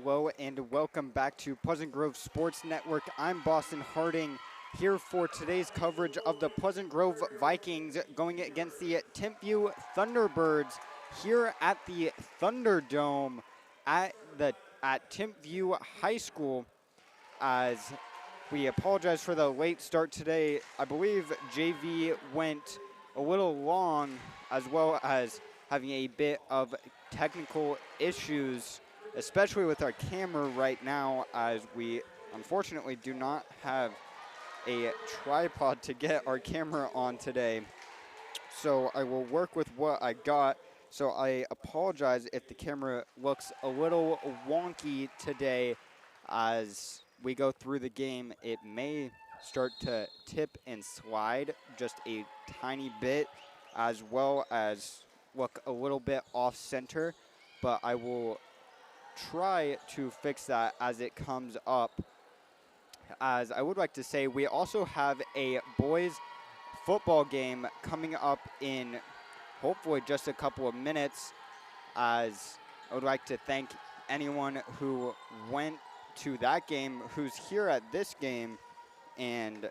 hello, and welcome back to Pleasant Grove Sports Network. I'm Boston Harding here for today's coverage of the Pleasant Grove Vikings going against the Timpview Thunderbirds here at the Thunderdome at Timpview High School. As we apologize for the late start today, I believe JV went a little long, as well as having a bit of technical issues, especially with our camera right now, as we unfortunately do not have a tripod to get our camera on today. So I will work with what I got. So I apologize if the camera looks a little wonky today as we go through the game. It may start to tip and slide just a tiny bit, as well as look a little bit off center, but I will try to fix that as it comes up. As I would like to say, we also have a boys football game coming up in hopefully just a couple of minutes, as I would like to thank anyone who went to that game, who's here at this game, and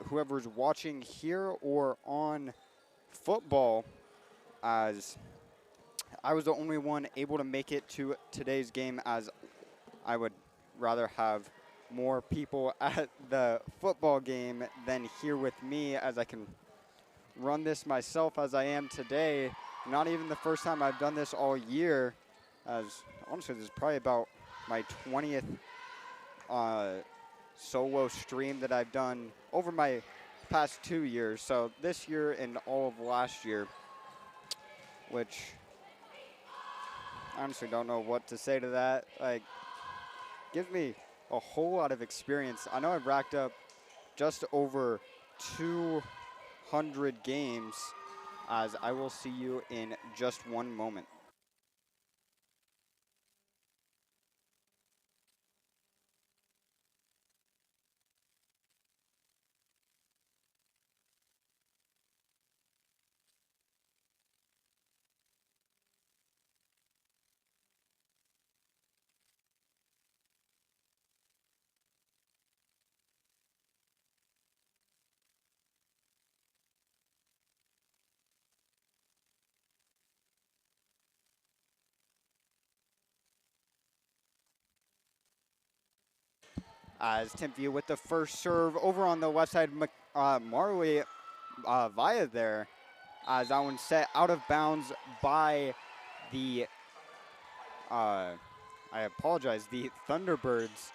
whoever's watching here or on football, as I was the only one able to make it to today's game, as I would rather have more people at the football game than here with me, as I can run this myself as I am today. Not even the first time I've done this all year, as honestly this is probably about my 20th solo stream that I've done over my past 2 years. So this year and all of last year, which I honestly don't know what to say to that. Like, gives me a whole lot of experience. I know I've racked up just over 200 games, as I will see you in just one moment. As Timpview with the first serve over on the left side, Marley via there, as that one set out of bounds by the, I apologize, the Thunderbirds.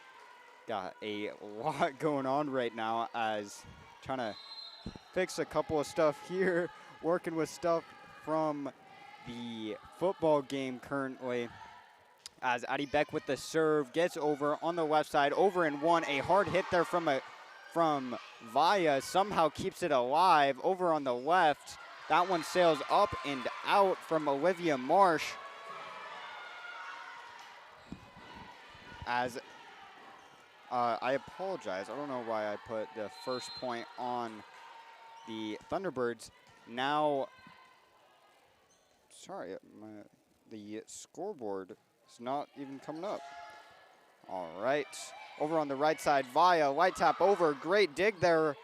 Got a lot going on right now, as trying to fix a couple of stuff here, working with stuff from the football game currently. As Addie Beck with the serve gets over on the left side, over and one. A hard hit there from Via, somehow keeps it alive over on the left. That one sails up and out from Olivia Marsh. As I apologize, I don't know why I put the first point on the Thunderbirds. Now, sorry, the scoreboard is not even coming up. All right, over on the right side, Via, light tap over, great dig there.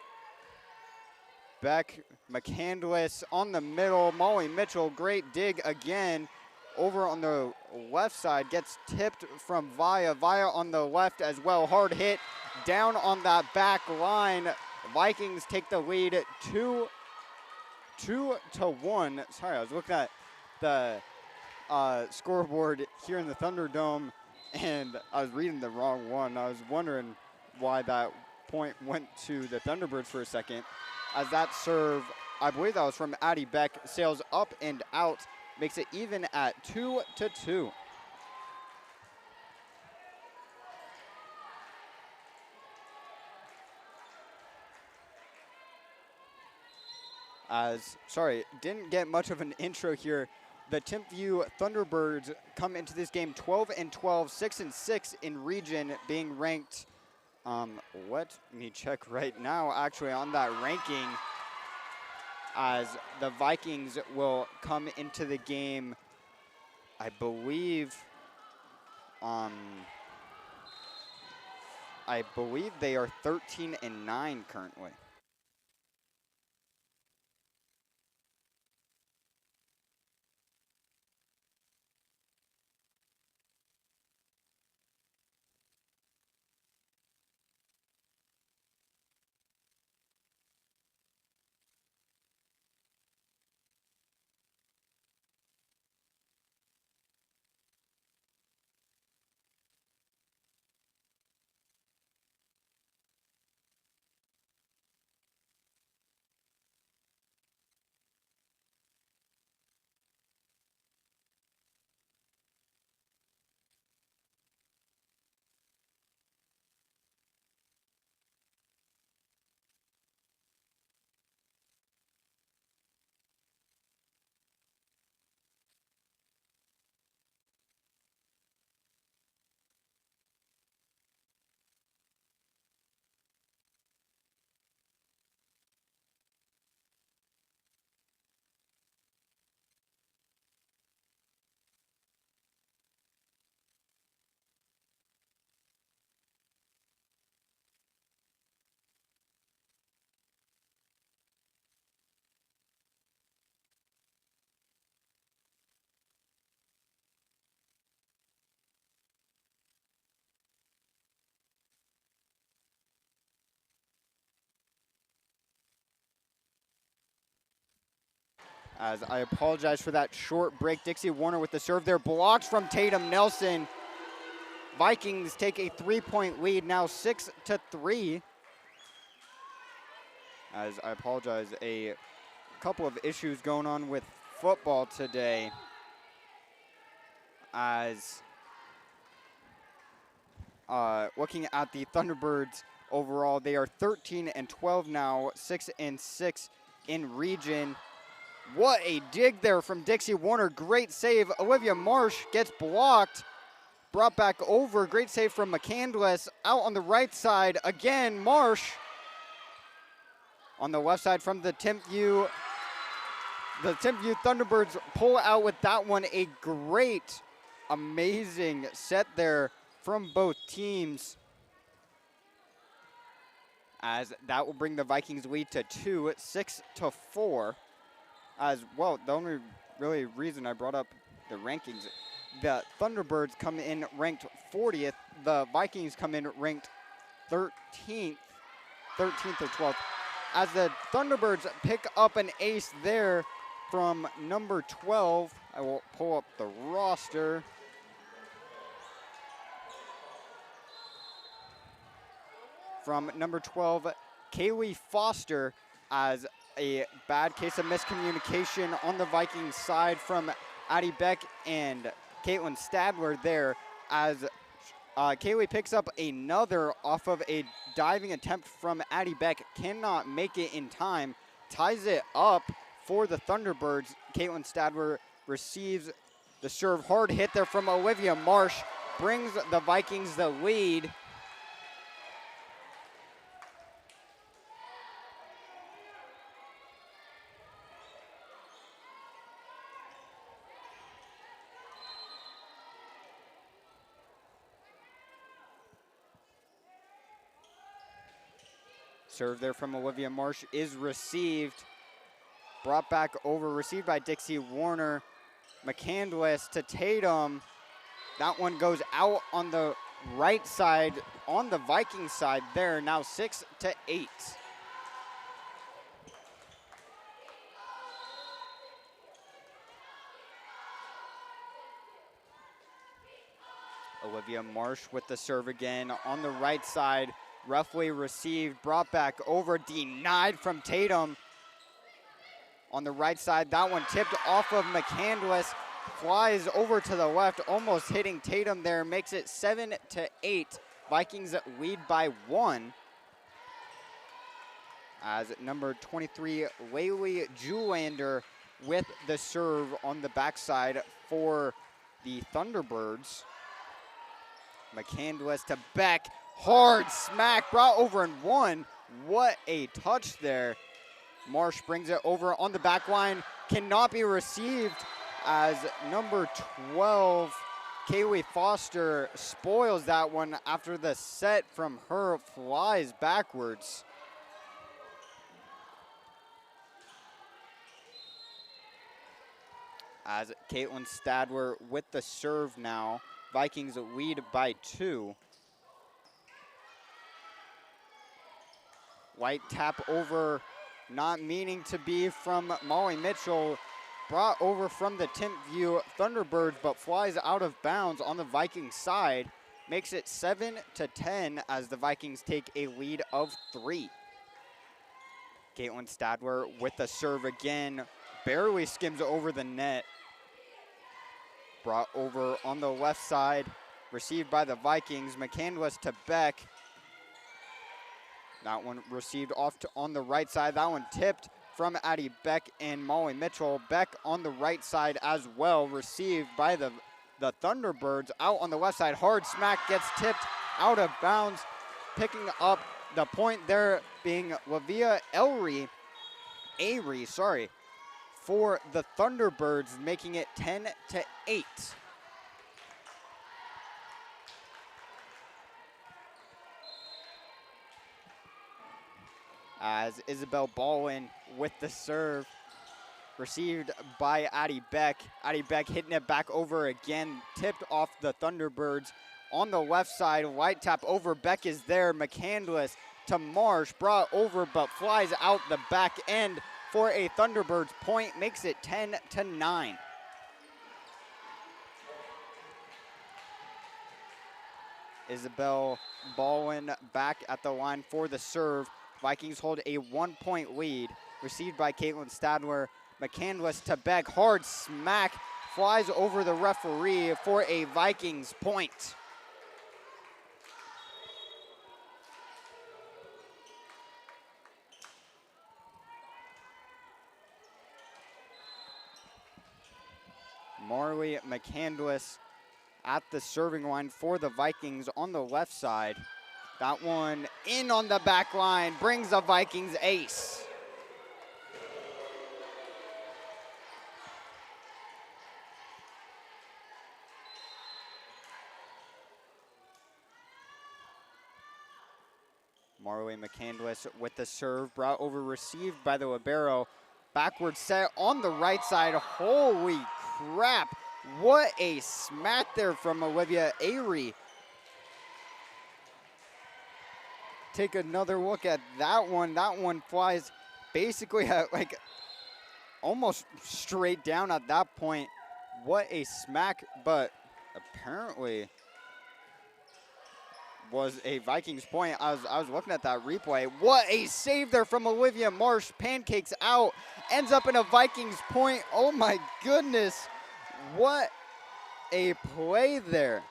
Beck, McCandless on the middle, Molly Mitchell, great dig again. Over on the left side, gets tipped from Via. Via on the left as well, hard hit down on that back line. Vikings take the lead 2-1. Sorry, I was looking at the scoreboard here in the Thunderdome, and I was reading the wrong one. I was wondering why that point went to the Thunderbirds for a second. As that serve, I believe that was from Addie Beck, sails up and out, makes it even at 2-2. Sorry, didn't get much of an intro here. The Timpview Thunderbirds come into this game 12-12, 6-6 in region, being ranked. Let me check right now, actually, on that ranking, as the Vikings will come into the game, I believe, I believe they are 13-9 currently. As I apologize for that short break. Dixie Warner with the serve there, blocked from Tatum Nelson. Vikings take a 3-point lead, now 6-3. As I apologize, a couple of issues going on with football today. As looking at the Thunderbirds overall, they are 13-12 now, 6-6 in region. What a dig there from Dixie Warner. Great save. Olivia Marsh gets blocked. Brought back over. Great save from McCandless. Out on the right side. Again, Marsh. On the left side from the Timpview. The Timpview Thunderbirds pull out with that one. A great, amazing set there from both teams. As that will bring the Vikings lead to 2, 6-4. As well, the only really reason I brought up the rankings, the Thunderbirds come in ranked 40th. The Vikings come in ranked 13th or 12th. As the Thunderbirds pick up an ace there from number 12. I will pull up the roster. From number 12, Kaylee Foster, as a bad case of miscommunication on the Vikings side from Addie Beck and Caitlin Stadler there, as Kaylee picks up another off of a diving attempt from Addie Beck, cannot make it in time, ties it up for the Thunderbirds. Caitlin Stadler receives the serve, hard hit there from Olivia Marsh, brings the Vikings the lead. Serve there from Olivia Marsh is received. Brought back over, received by Dixie Warner. McCandless to Tatum. That one goes out on the right side, on the Viking side there, now 6-8. Olivia Marsh with the serve again on the right side. Roughly received, brought back over, denied from Tatum. On the right side, that one tipped off of McCandless, flies over to the left, almost hitting Tatum there, makes it 7-8. Vikings lead by 1. As number 23, Laylee Julander with the serve on the backside for the Thunderbirds. McCandless to Beck. Hard smack, brought over and one. What a touch there. Marsh brings it over on the back line. Cannot be received as number 12, Kaylee Foster spoils that one after the set from her flies backwards. As Caitlin Stadler with the serve now. Vikings lead by 2. White tap over, not meaning to be from Molly Mitchell. Brought over from the Timpview Thunderbirds, but flies out of bounds on the Vikings side. Makes it 7-10 as the Vikings take a lead of 3. Caitlin Stadler with the serve again. Barely skims over the net. Brought over on the left side. Received by the Vikings. McCandless to Beck. That one received off on the right side. That one tipped from Addie Beck and Molly Mitchell. Beck on the right side as well. Received by the Thunderbirds out on the left side. Hard smack gets tipped out of bounds. Picking up the point there being Lavia Arie, for the Thunderbirds, making it 10-8. As Isabel Baldwin with the serve, received by Addie Beck. Addie Beck hitting it back over again, tipped off the Thunderbirds on the left side. White tap over, Beck is there. McCandless to Marsh, brought over but flies out the back end for a Thunderbirds point, makes it 10-9. Isabel Baldwin back at the line for the serve. Vikings hold a 1-point lead. Received by Caitlin Stadler. McCandless to Beck. Hard smack. Flies over the referee for a Vikings point. Marley McCandless at the serving line for the Vikings on the left side. That one in on the back line, brings the Vikings ace. Marley McCandless with the serve, brought over, received by the libero. Backward set on the right side. Holy crap. What a smack there from Olivia Arie. Take another look at that one. That one flies basically at like almost straight down at that point. What a smack, but apparently was a Vikings point. I was looking at that replay. What a save there from Olivia Marsh. Pancakes out, ends up in a Vikings point. Oh my goodness. What a play there.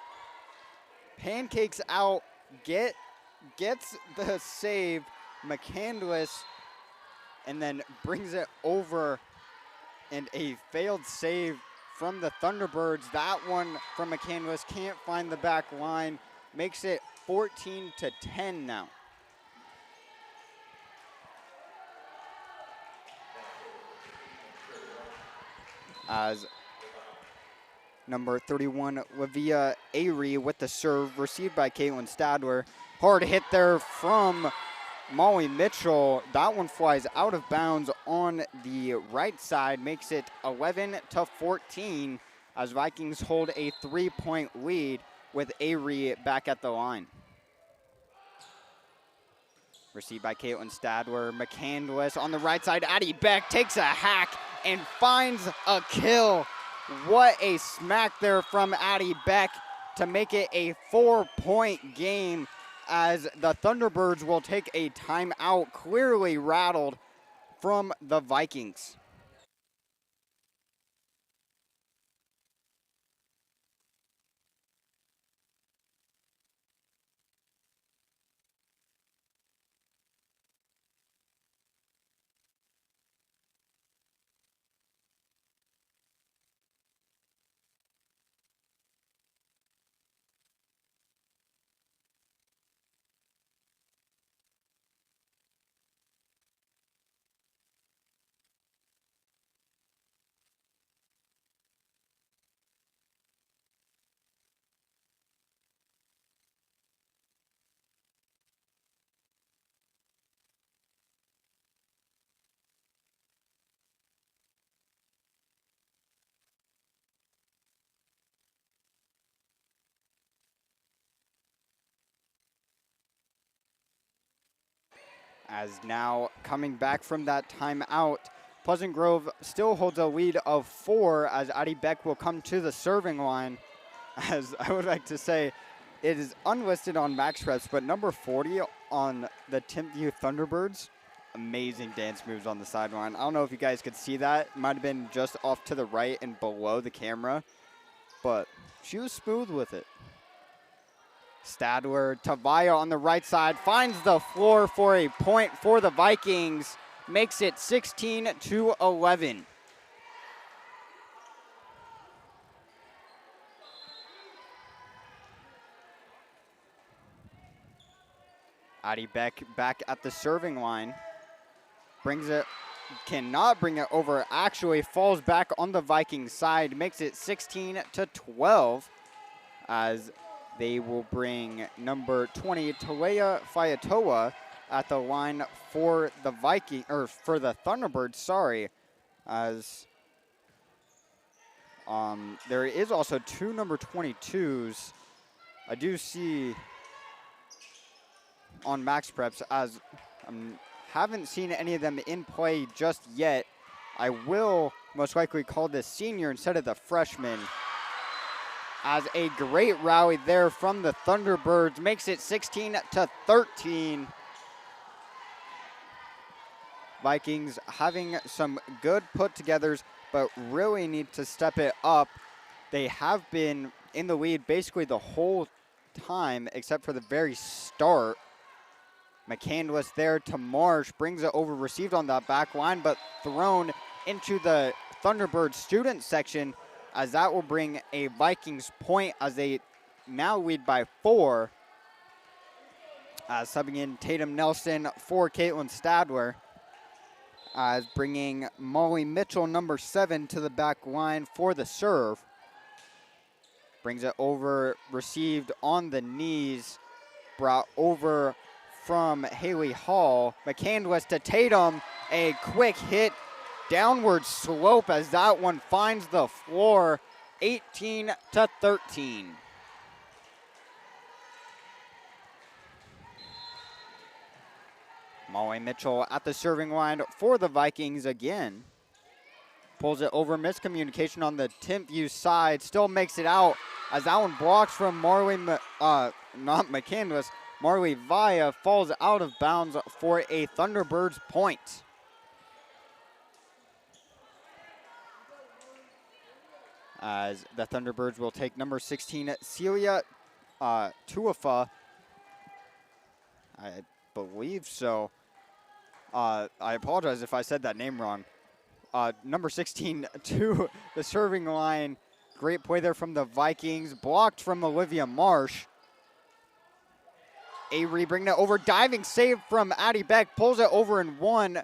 Pancakes out, gets the save. McCandless, and then brings it over, and a failed save from the Thunderbirds. That one from McCandless can't find the back line. Makes it 14-10 now. As number 31, Lavia Arie with the serve, received by Caitlin Stadler. Hard hit there from Molly Mitchell. That one flies out of bounds on the right side, makes it 11-14 as Vikings hold a 3-point lead with Arie back at the line. Received by Caitlin Stadler. McCandless on the right side. Addie Beck takes a hack and finds a kill. What a smack there from Addie Beck to make it a 4-point game, as the Thunderbirds will take a timeout, clearly rattled from the Vikings. As now coming back from that timeout, Pleasant Grove still holds a lead of 4 as Addie Beck will come to the serving line. As I would like to say, it is unlisted on Max Reps, but number 40 on the Timpview Thunderbirds, amazing dance moves on the sideline. I don't know if you guys could see that. It might have been just off to the right and below the camera, but she was smooth with it. Stadler to Vaya on the right side, finds the floor for a point for the Vikings, makes it 16-11. Addie Beck back at the serving line. Brings it, cannot bring it over, actually falls back on the Vikings side, makes it 16-12 as they will bring number 20, Talea Fayatoa, at the line for the for the Thunderbirds, sorry, as there is also 2 number 22s. I do see on Max Preps, as haven't seen any of them in play just yet. I will most likely call this senior instead of the freshman. As a great rally there from the Thunderbirds makes it 16-13. Vikings having some good put-togethers, but really need to step it up. They have been in the lead basically the whole time except for the very start. McCandless there to Marsh, brings it over, received on that back line, but thrown into the Thunderbird student section, as that will bring a Vikings point as they now lead by 4. Subbing in Tatum Nelson for Caitlin Stadler. As bringing Molly Mitchell, number 7, to the back line for the serve. Brings it over, received on the knees, brought over from Haley Hall. McCandless to Tatum, a quick hit, downward slope as that one finds the floor, 18-13. Molly Mitchell at the serving line for the Vikings again. Pulls it over, miscommunication on the Timpview side, still makes it out as that one blocks from Marley, not McCandless, Marley Vaya falls out of bounds for a Thunderbirds point. As the Thunderbirds will take number 16, Celia Tuafa. I believe so. I apologize if I said that name wrong. Number 16 to the serving line. Great play there from the Vikings. Blocked from Olivia Marsh. Avery bringing it over. Diving save from Addie Beck. Pulls it over in 1.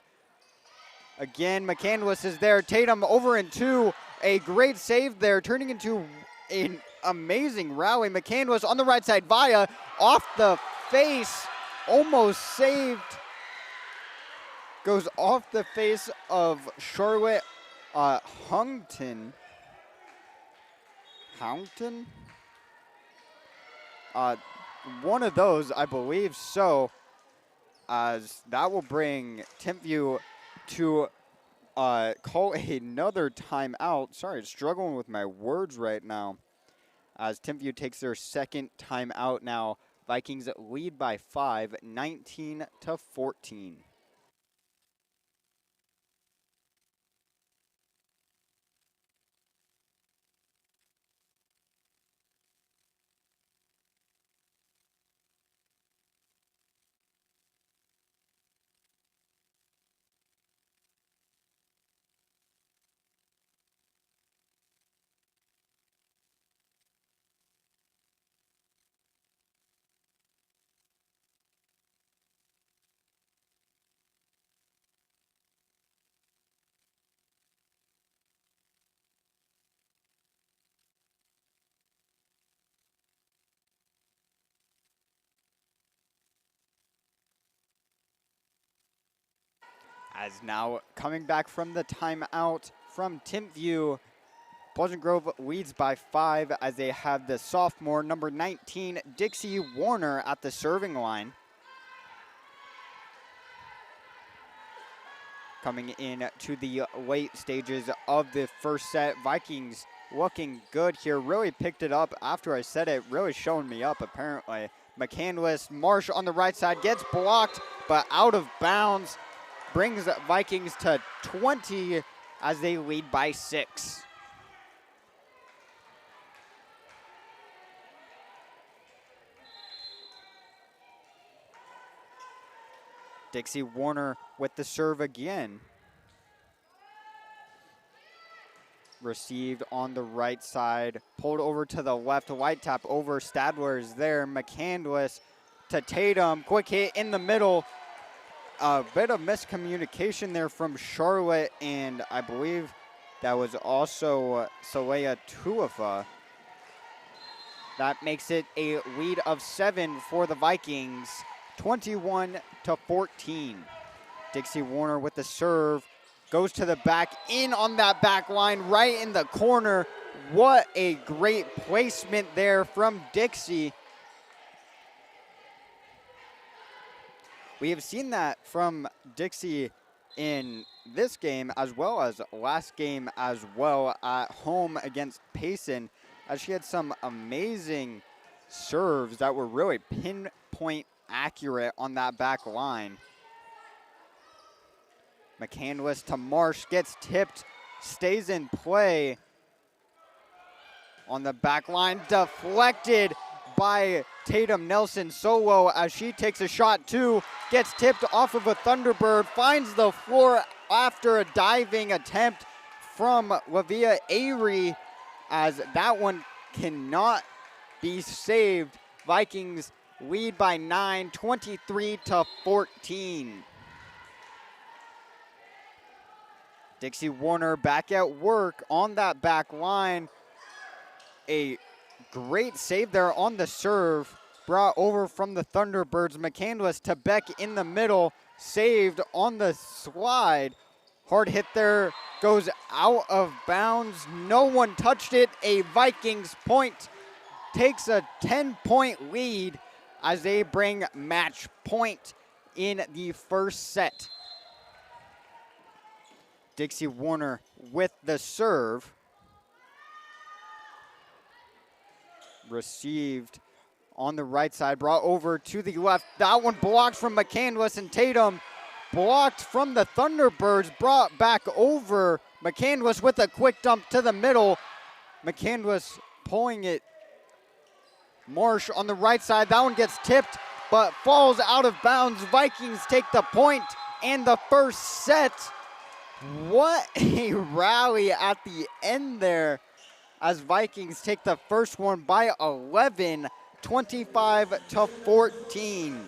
Again, McCandless is there. Tatum over in 2. A great save there, turning into an amazing rally. McCandless on the right side. Vaya off the face. Almost saved. Goes off the face of Charlotte Houghton. One of those, I believe so. As that will bring Timpview to call another timeout. Sorry, struggling with my words right now. As Timpview takes their second timeout now. Vikings lead by 5, 19-14. As now coming back from the timeout from Timpview, Pleasant Grove leads by 5 as they have the sophomore number 19, Dixie Warner, at the serving line. coming in to the late stages of the first set. Vikings looking good here. Really picked it up after I said it. Really showing me up, apparently. McCandless, Marsh on the right side, gets blocked, but out of bounds. Brings Vikings to 20 as they lead by 6. Dixie Warner with the serve again. Received on the right side, pulled over to the left, light tap over, Stadler is there, McCandless to Tatum, quick hit in the middle. A bit of miscommunication there from Charlotte, and I believe that was also Saleha Tuafa. That makes it a lead of 7 for the Vikings, 21-14. Dixie Warner with the serve, goes to the back, in on that back line, right in the corner. What a great placement there from Dixie. We have seen that from Dixie in this game as well as last game as well at home against Payson, as she had some amazing serves that were really pinpoint accurate on that back line. McCandless to Marsh, gets tipped, stays in play on the back line, deflected by Tatum Nelson solo as she takes a shot too, gets tipped off of a Thunderbird, finds the floor after a diving attempt from Lavia Avery, as that one cannot be saved. Vikings lead by 9, 23-14. Dixie Warner back at work on that back line. A great save there on the serve, brought over from the Thunderbirds. McCandless to Beck in the middle, saved on the slide. Hard hit there, goes out of bounds. No one touched it. A Vikings point, takes a 10-point lead as they bring match point in the first set. Dixie Warner with the serve. Received on the right side, brought over to the left. That one blocked from McCandless, and Tatum blocked from the Thunderbirds, brought back over. McCandless with a quick dump to the middle. McCandless pulling it. Marsh on the right side. That one gets tipped, but falls out of bounds. Vikings take the point and the first set. What a rally at the end there, as Vikings take the first one by 11, 25-14.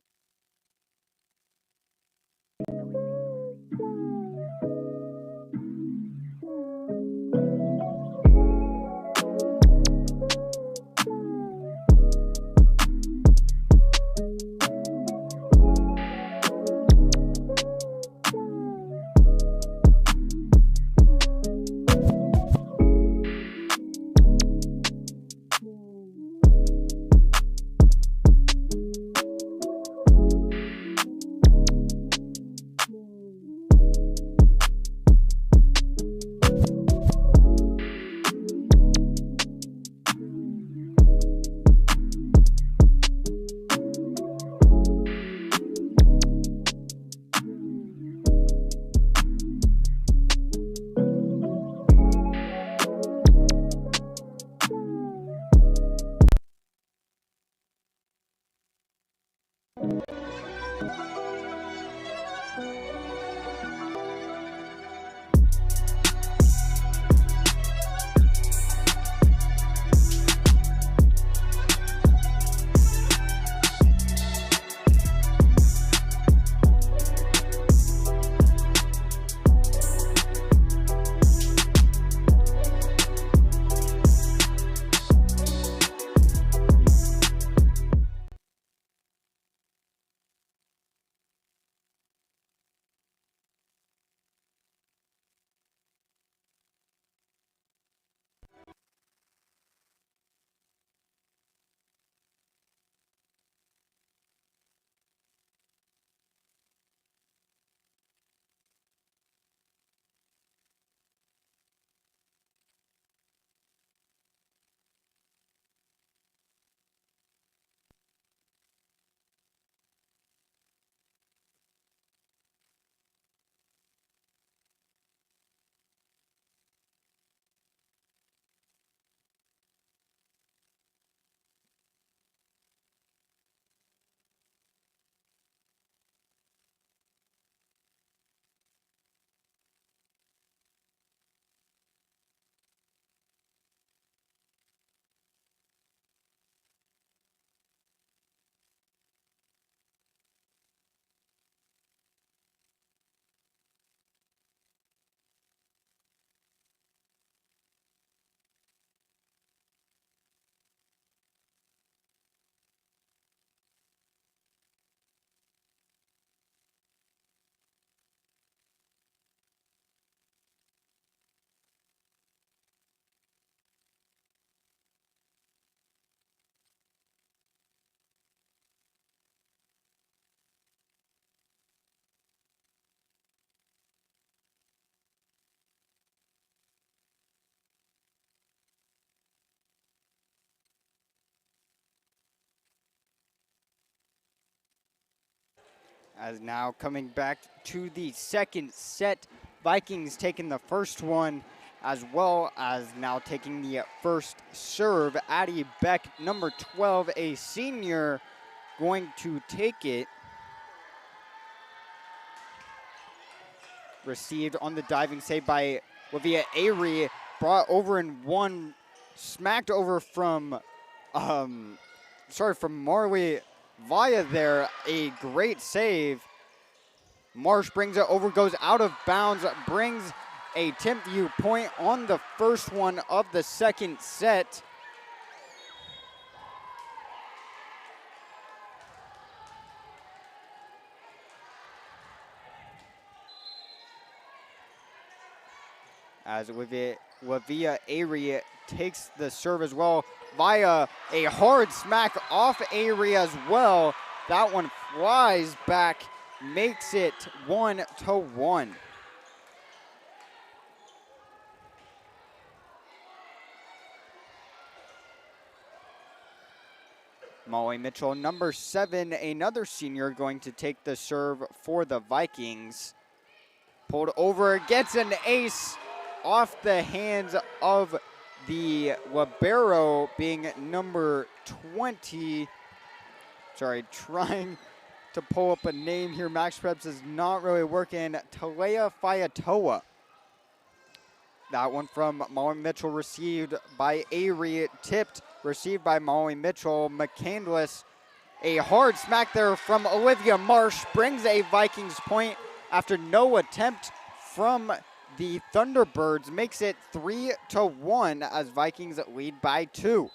As now coming back to the second set, Vikings taking the first one, as well as now taking the first serve. Addie Beck, number 12, a senior, going to take it. Received on the diving save by Olivia Avery, brought over in one, smacked over from, from Marley Vaya there. A great save. Marsh brings it over, goes out of bounds, brings a Timpview point on the first one of the second set. As Wavia Avery takes the serve as well via a hard smack off Avery as well. That one flies back, makes it 1-1. Molly Mitchell, number 7, another senior, going to take the serve for the Vikings. Pulled over, gets an ace off the hands of the libero, being number 20. Sorry, trying to pull up a name here. Max Preps is not really working. Talea Fayatoa. That one from Molly Mitchell, received by Avery, tipped, received by Molly Mitchell. McCandless, a hard smack there from Olivia Marsh, brings a Vikings point after no attempt from the Thunderbirds, makes it 3-1 as Vikings lead by 2.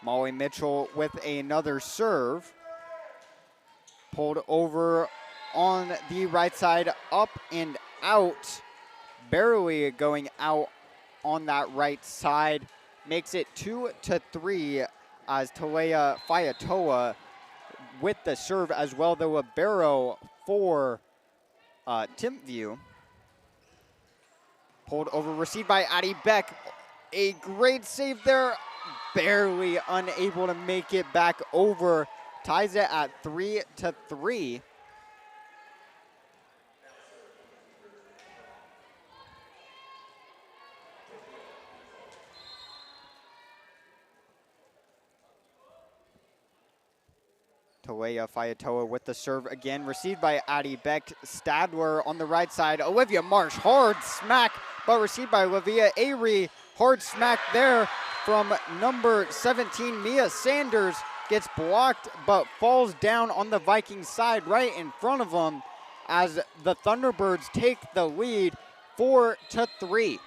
Molly Mitchell with another serve. Pulled over on the right side, up and out. Barely going out on that right side. Makes it 2-3 as Talea Fayatoa with the serve as well. The libero for Timpview. Pulled over, received by Addie Beck. A great save there. Barely unable to make it back over. Ties it at 3-3. Talea Fayatoa with the serve again, received by Addie Beck. Stadler on the right side. Olivia Marsh, hard smack, but received by Olivia Avery. Hard smack there from number 17, Mia Sanders. Gets blocked, but falls down on the Vikings side right in front of them as the Thunderbirds take the lead 4-3.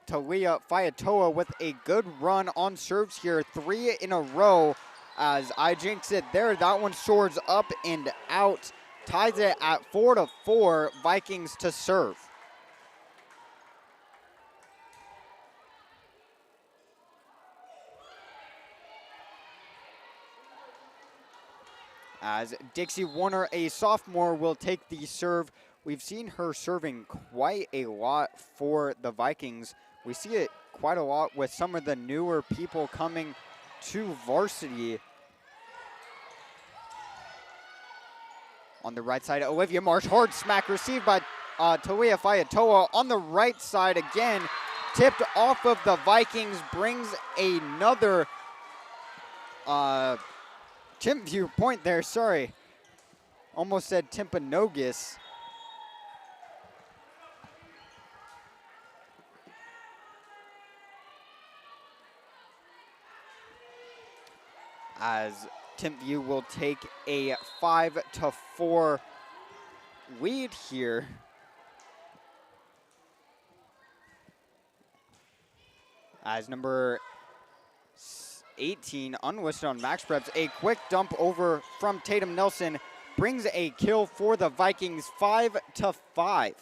Talea Fayatoa with a good run on serves here, 3 in a row as I jinx it there. That one soars up and out, ties it at 4-4, Vikings to serve. As Dixie Warner, a sophomore, will take the serve. We've seen her serving quite a lot for the Vikings. We see it quite a lot with some of the newer people coming to varsity. On the right side, Olivia Marsh, hard smack received by Talea Fayatoa. On the right side again, tipped off of the Vikings, brings another Timpview point there, sorry. Almost said Timpanogos. As Timpview will take a 5-4 lead here. As number 18, unlisted on Max Preps, a quick dump over from Tatum Nelson brings a kill for the Vikings, 5-5.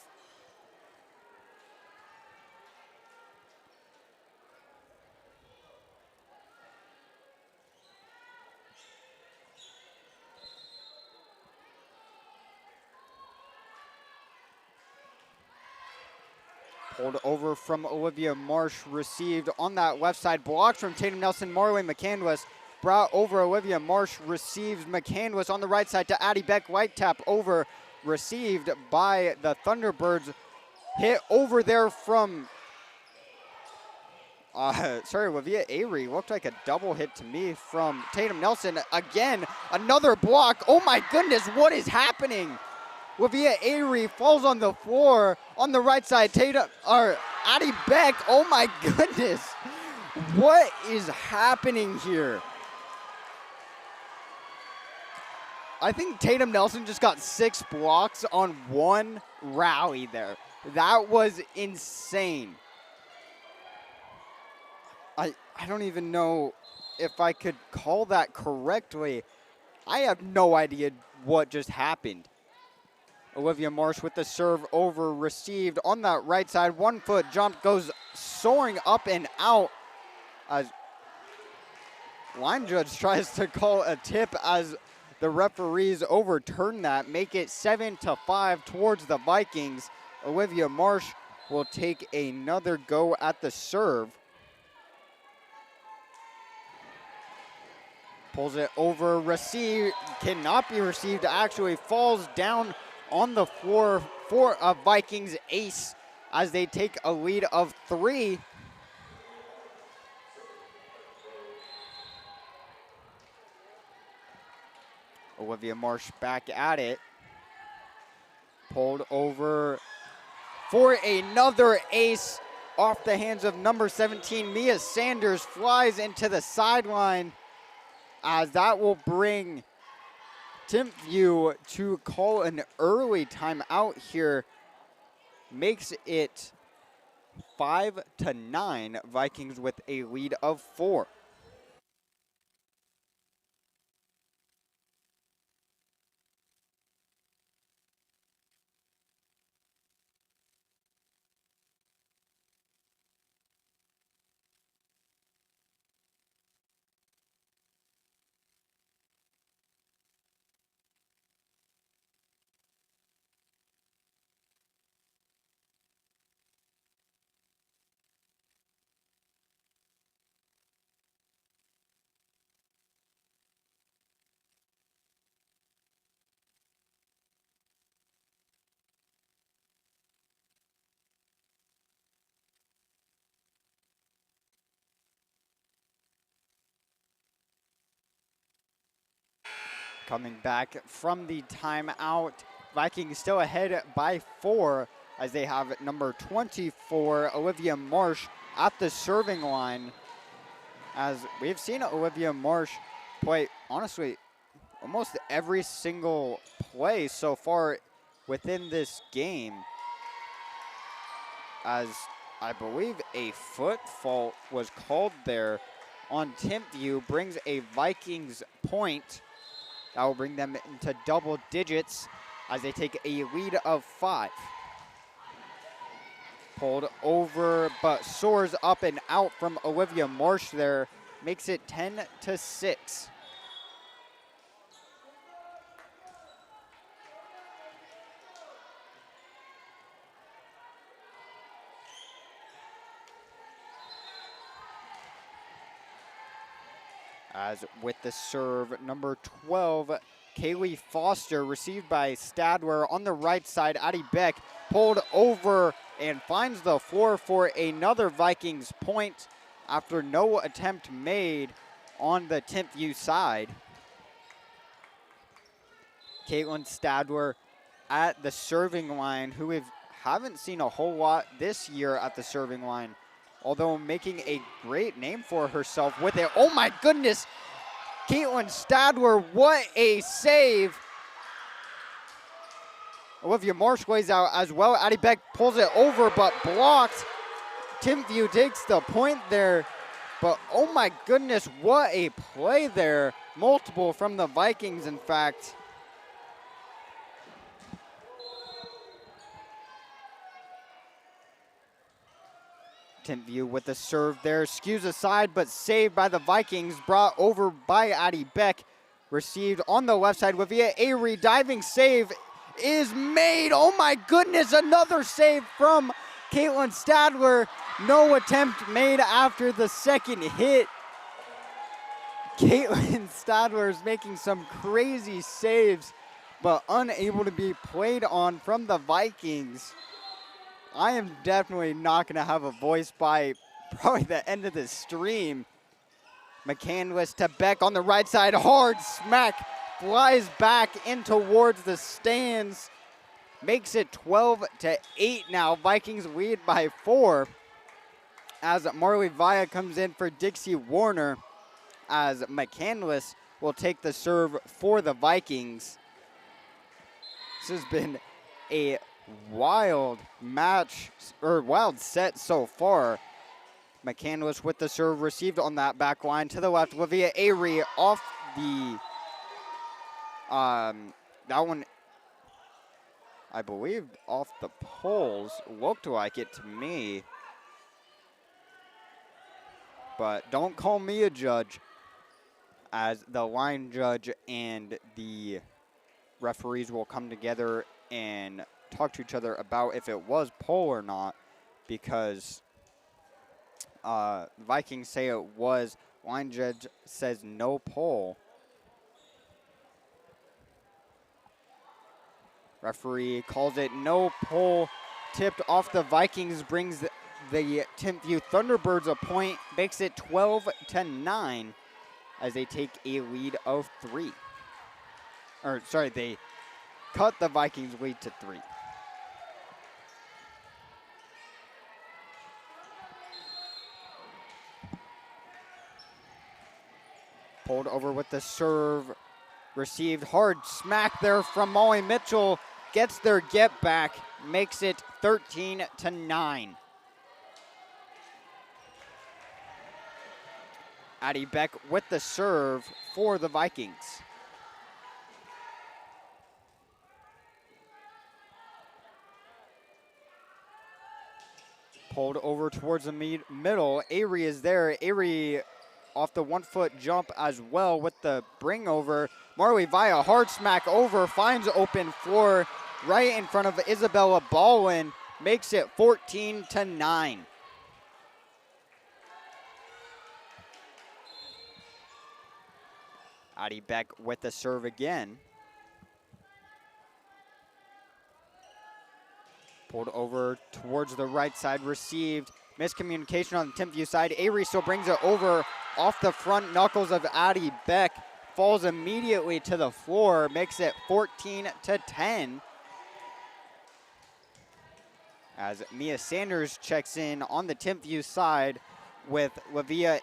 Pulled over from Olivia Marsh, received on that left side, blocked from Tatum Nelson. Marley McCandless brought over Olivia Marsh, receives McCandless on the right side to Addie Beck. Light tap over, received by the Thunderbirds. Hit over there from, Olivia Avery. Looked like a double hit to me from Tatum Nelson. Again, another block. Oh my goodness, what is happening? Olivia Avery falls on the floor on the right side. Addie Beck, oh my goodness. What is happening here? I think Tatum Nelson just got 6 blocks on one rally there. That was insane. I don't even know if I could call that correctly. I have no idea what just happened. Olivia Marsh with the serve over, received on that right side. 1 foot jump goes soaring up and out as line judge tries to call a tip as the referees overturn that, make it 7-5 towards the Vikings. Olivia Marsh will take another go at the serve. Pulls it over, receive, cannot be received, actually falls down on the floor for a Vikings ace as they take a lead of 3. Olivia Marsh back at it. Pulled over for another ace off the hands of number 17. Mia Sanders flies into the sideline as that will bring Timpview to call an early timeout here. Makes it 5-9, Vikings with a lead of 4. Coming back from the timeout, Vikings still ahead by 4 as they have number 24, Olivia Marsh, at the serving line. As we've seen Olivia Marsh play, honestly, almost every single play so far within this game. As I believe a foot fault was called there on Timpview, brings a Vikings point. That will bring them into double digits as they take a lead of 5. Pulled over, but soars up and out from Olivia Marsh there. Makes it 10-6. As with the serve, number 12, Kaylee Foster, received by Stadler on the right side. Addie Beck pulled over and finds the floor for another Vikings point after no attempt made on the Timpview side. Caitlin Stadler at the serving line, who we haven't seen a whole lot this year at the serving line, although making a great name for herself with it. Oh my goodness, Caitlin Stadler, what a save. Olivia Marsh lays out as well. Addie Beck pulls it over but blocked. Timpview takes the point there, but oh my goodness, what a play there. Multiple from the Vikings, in fact. Timpview with the serve there, skews aside, but saved by the Vikings, brought over by Addie Beck. Received on the left side, Olivia Avery, diving save is made. Oh my goodness, another save from Caitlin Stadler, no attempt made after the second hit. Caitlin Stadler is making some crazy saves, but unable to be played on from the Vikings. I am definitely not going to have a voice by probably the end of the stream. McCandless to Beck on the right side, hard smack, flies back in towards the stands. Makes it 12-8 now. Vikings lead by 4 as Marley Via comes in for Dixie Warner, as McCandless will take the serve for the Vikings. This has been a wild match, or wild set so far. McCandless with the serve received on that back line to the left. Livia Avery off the, that one, I believe off the poles, looked like it to me. But don't call me a judge, as the line judge and the referees will come together and talk to each other about if it was pole or not, because Vikings say it was. Line judge says no pole. Referee calls it no pole. Tipped off the Vikings, brings the Timpview Thunderbirds a point, makes it 12-9 as they take a lead of 3. Or, sorry, they cut the Vikings' lead to 3. Pulled over with the serve. Received hard smack there from Molly Mitchell. Gets their get back. Makes it 13-9. Addie Beck with the serve for the Vikings. Pulled over towards the middle. Avery is there. Avery off the 1-foot jump as well with the bring over. Marley Via hard smack over, finds open floor right in front of Isabella Baldwin, makes it 14-9. Addie Beck with the serve again. Pulled over towards the right side, received. Miscommunication on the Timpview side. Avery still brings it over off the front knuckles of Addie Beck. Falls immediately to the floor, makes it 14-10. As Mia Sanders checks in on the Timpview side with Livia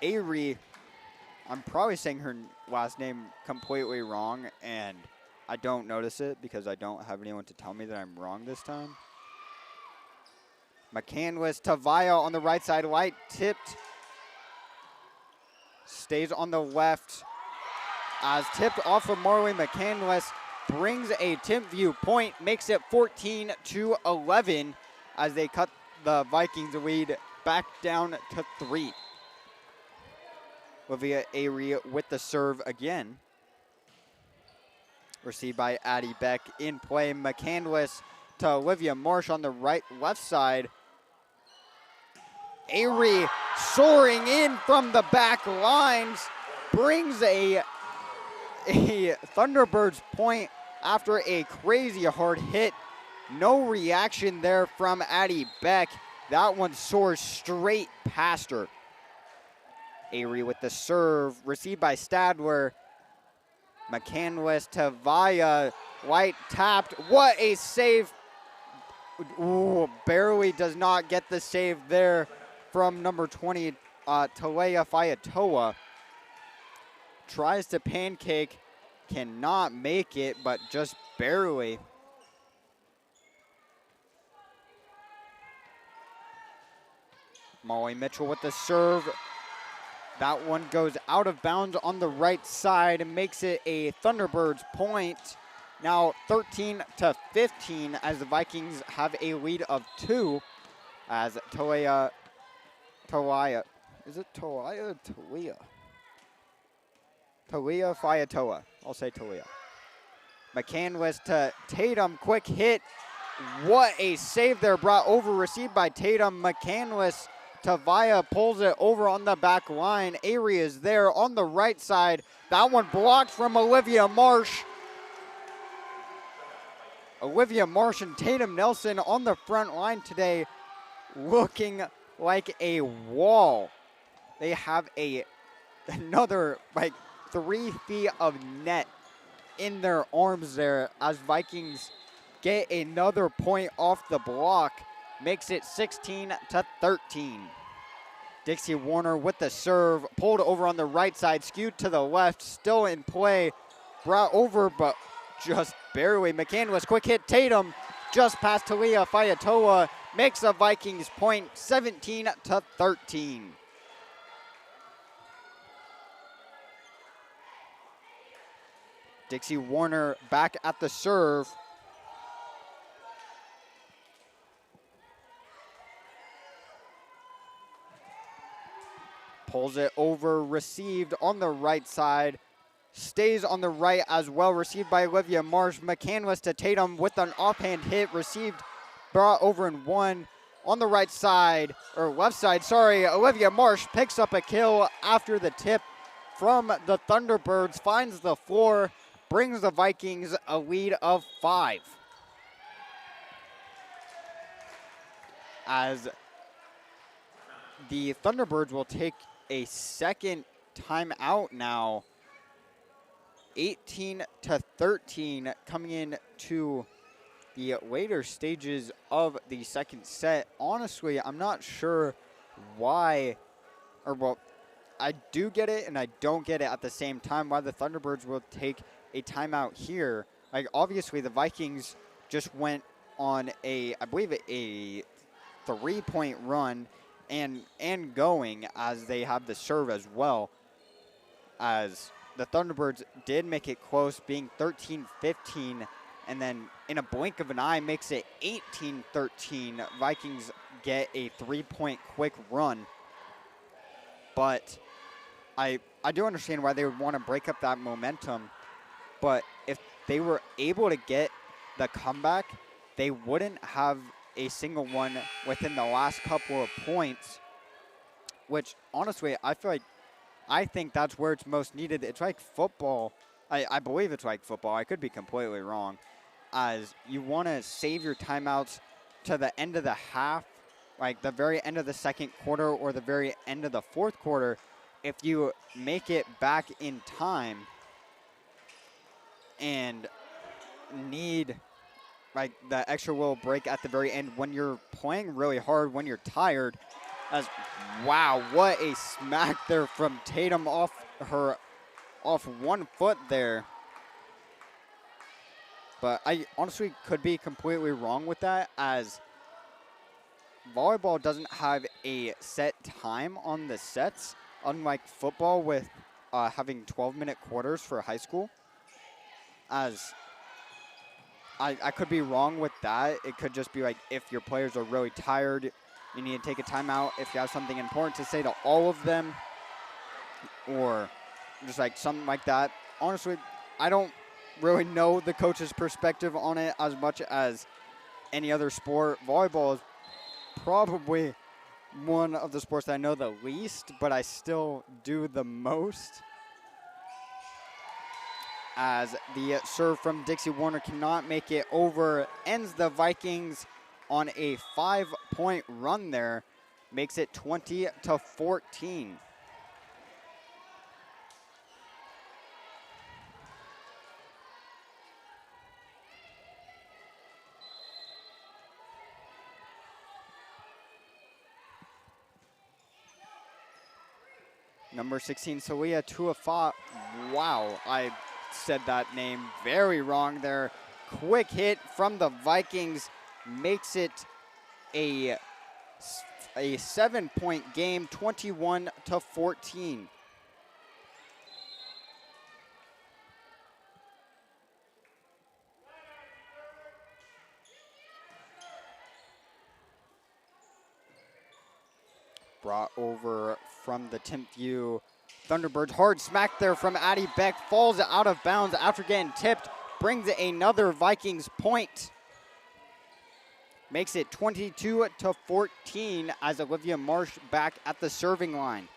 Avery. I'm probably saying her last name completely wrong, and I don't notice it because I don't have anyone to tell me that I'm wrong this time. McCandless to Via on the right side, light tipped. Stays on the left. As tipped off of Marley McCandless, brings a Timpview point, makes it 14-11 as they cut the Vikings lead back down to 3. Olivia Avery with the serve again. Received by Addie Beck. In play, McCandless to Olivia Marsh on the left side. Avery soaring in from the back lines, brings a Thunderbirds point after a crazy hard hit. No reaction there from Addie Beck. That one soars straight past her. Avery with the serve, received by Stadler. McCandless to Via, White tapped. What a save. Ooh, barely does not get the save there from number 20, Talea Fayatoa. Tries to pancake, cannot make it, but just barely. Molly Mitchell with the serve. That one goes out of bounds on the right side and makes it a Thunderbirds point. Now 13-15 as the Vikings have a lead of 2 as Talea, is it Talea or Talea? Talea Fayatoa, I'll say Talea. McCandless to Tatum, quick hit what a save there, brought over, received by Tatum. McCandless to Via, pulls it over on the back line. Avery is there on the right side. That one blocked from Olivia Marsh. Olivia Marsh and Tatum Nelson on the front line today, looking like a wall. They have another 3 feet of net in their arms there as Vikings get another point off the block. Makes it 16-13. Dixie Warner with the serve, pulled over on the right side, skewed to the left, still in play, brought over, but just barely. McCandless, quick hit, Tatum, just past Talia Fayatoa, makes the Vikings point, 17-13. Dixie Warner back at the serve. Pulls it over, received on the right side. Stays on the right as well, received by Olivia Marsh. McCandless to Tatum with an offhand hit, received, brought over and one. On the right side, or left side, sorry, Olivia Marsh picks up a kill after the tip from the Thunderbirds, finds the floor, brings the Vikings a lead of 5. As the Thunderbirds will take a second timeout now. 18-13 coming in to the later stages of the second set. Honestly, I'm not sure why, I do get it and I don't get it at the same time, why the Thunderbirds will take a timeout here. Obviously the Vikings just went on I believe a 3-point run and going, as they have the serve as well, as the Thunderbirds did make it close, being 13-15, and then in a blink of an eye makes it 18-13. Vikings get a 3-point quick run. But I do understand why they would want to break up that momentum, but if they were able to get the comeback, they wouldn't have a single one within the last couple of points, which honestly I think that's where it's most needed. It's like football. I believe it's like football. I could be completely wrong. As you want to save your timeouts to the end of the half, like the very end of the second quarter or the very end of the fourth quarter. If you make it back in time and need the extra little break at the very end when you're playing really hard, when you're tired. Wow, what a smack there from Tatum off 1 foot there. But I honestly could be completely wrong with that, as volleyball doesn't have a set time on the sets, unlike football with having 12-minute quarters for high school. As I could be wrong with that. It could just be if your players are really tired, you need to take a timeout. If you have something important to say to all of them, or just something like that. Honestly, I don't really know the coach's perspective on it as much as any other sport. Volleyball is probably one of the sports that I know the least, but I still do the most. As the serve from Dixie Warner cannot make it over, ends the Vikings on a 5-point run there, makes it 20-14. Number 16, Salia Tuafa. Wow, I said that name very wrong there. Quick hit from the Vikings makes it a 7-point game, 21-14. Brought over from the Timpview Thunderbirds. Hard smack there from Addie Beck. Falls out of bounds after getting tipped. Brings another Vikings point. makes it 22-14 as Olivia Marsh back at the serving line.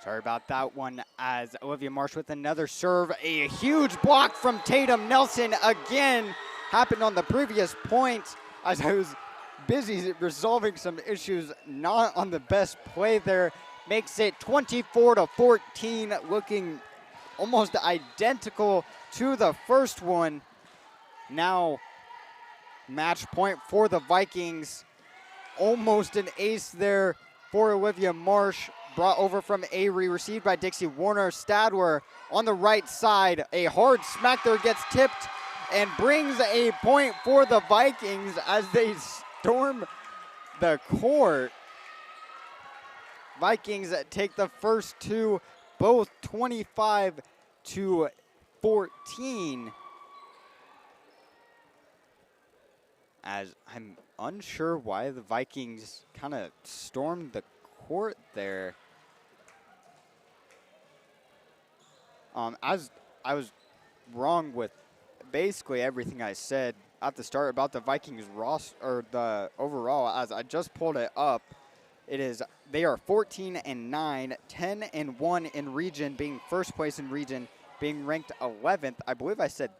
Sorry about that one, as Olivia Marsh with another serve. A huge block from Tatum Nelson again. Happened on the previous point as I was busy resolving some issues, not on the best play there. Makes it 24-14, looking almost identical to the first one. Now, match point for the Vikings. Almost an ace there for Olivia Marsh. Brought over from Avery, received by Dixie Warner. Stadler on the right side. A hard smack there gets tipped and brings a point for the Vikings as they storm the court. Vikings take the first two, both 25-14. As I'm unsure why the Vikings kind of stormed the court there. As I was wrong with basically everything I said at the start about the Vikings roster, or the overall, as I just pulled it up. They are 14-9, 10-1 in region, being first place in region, being ranked 11th. I believe I said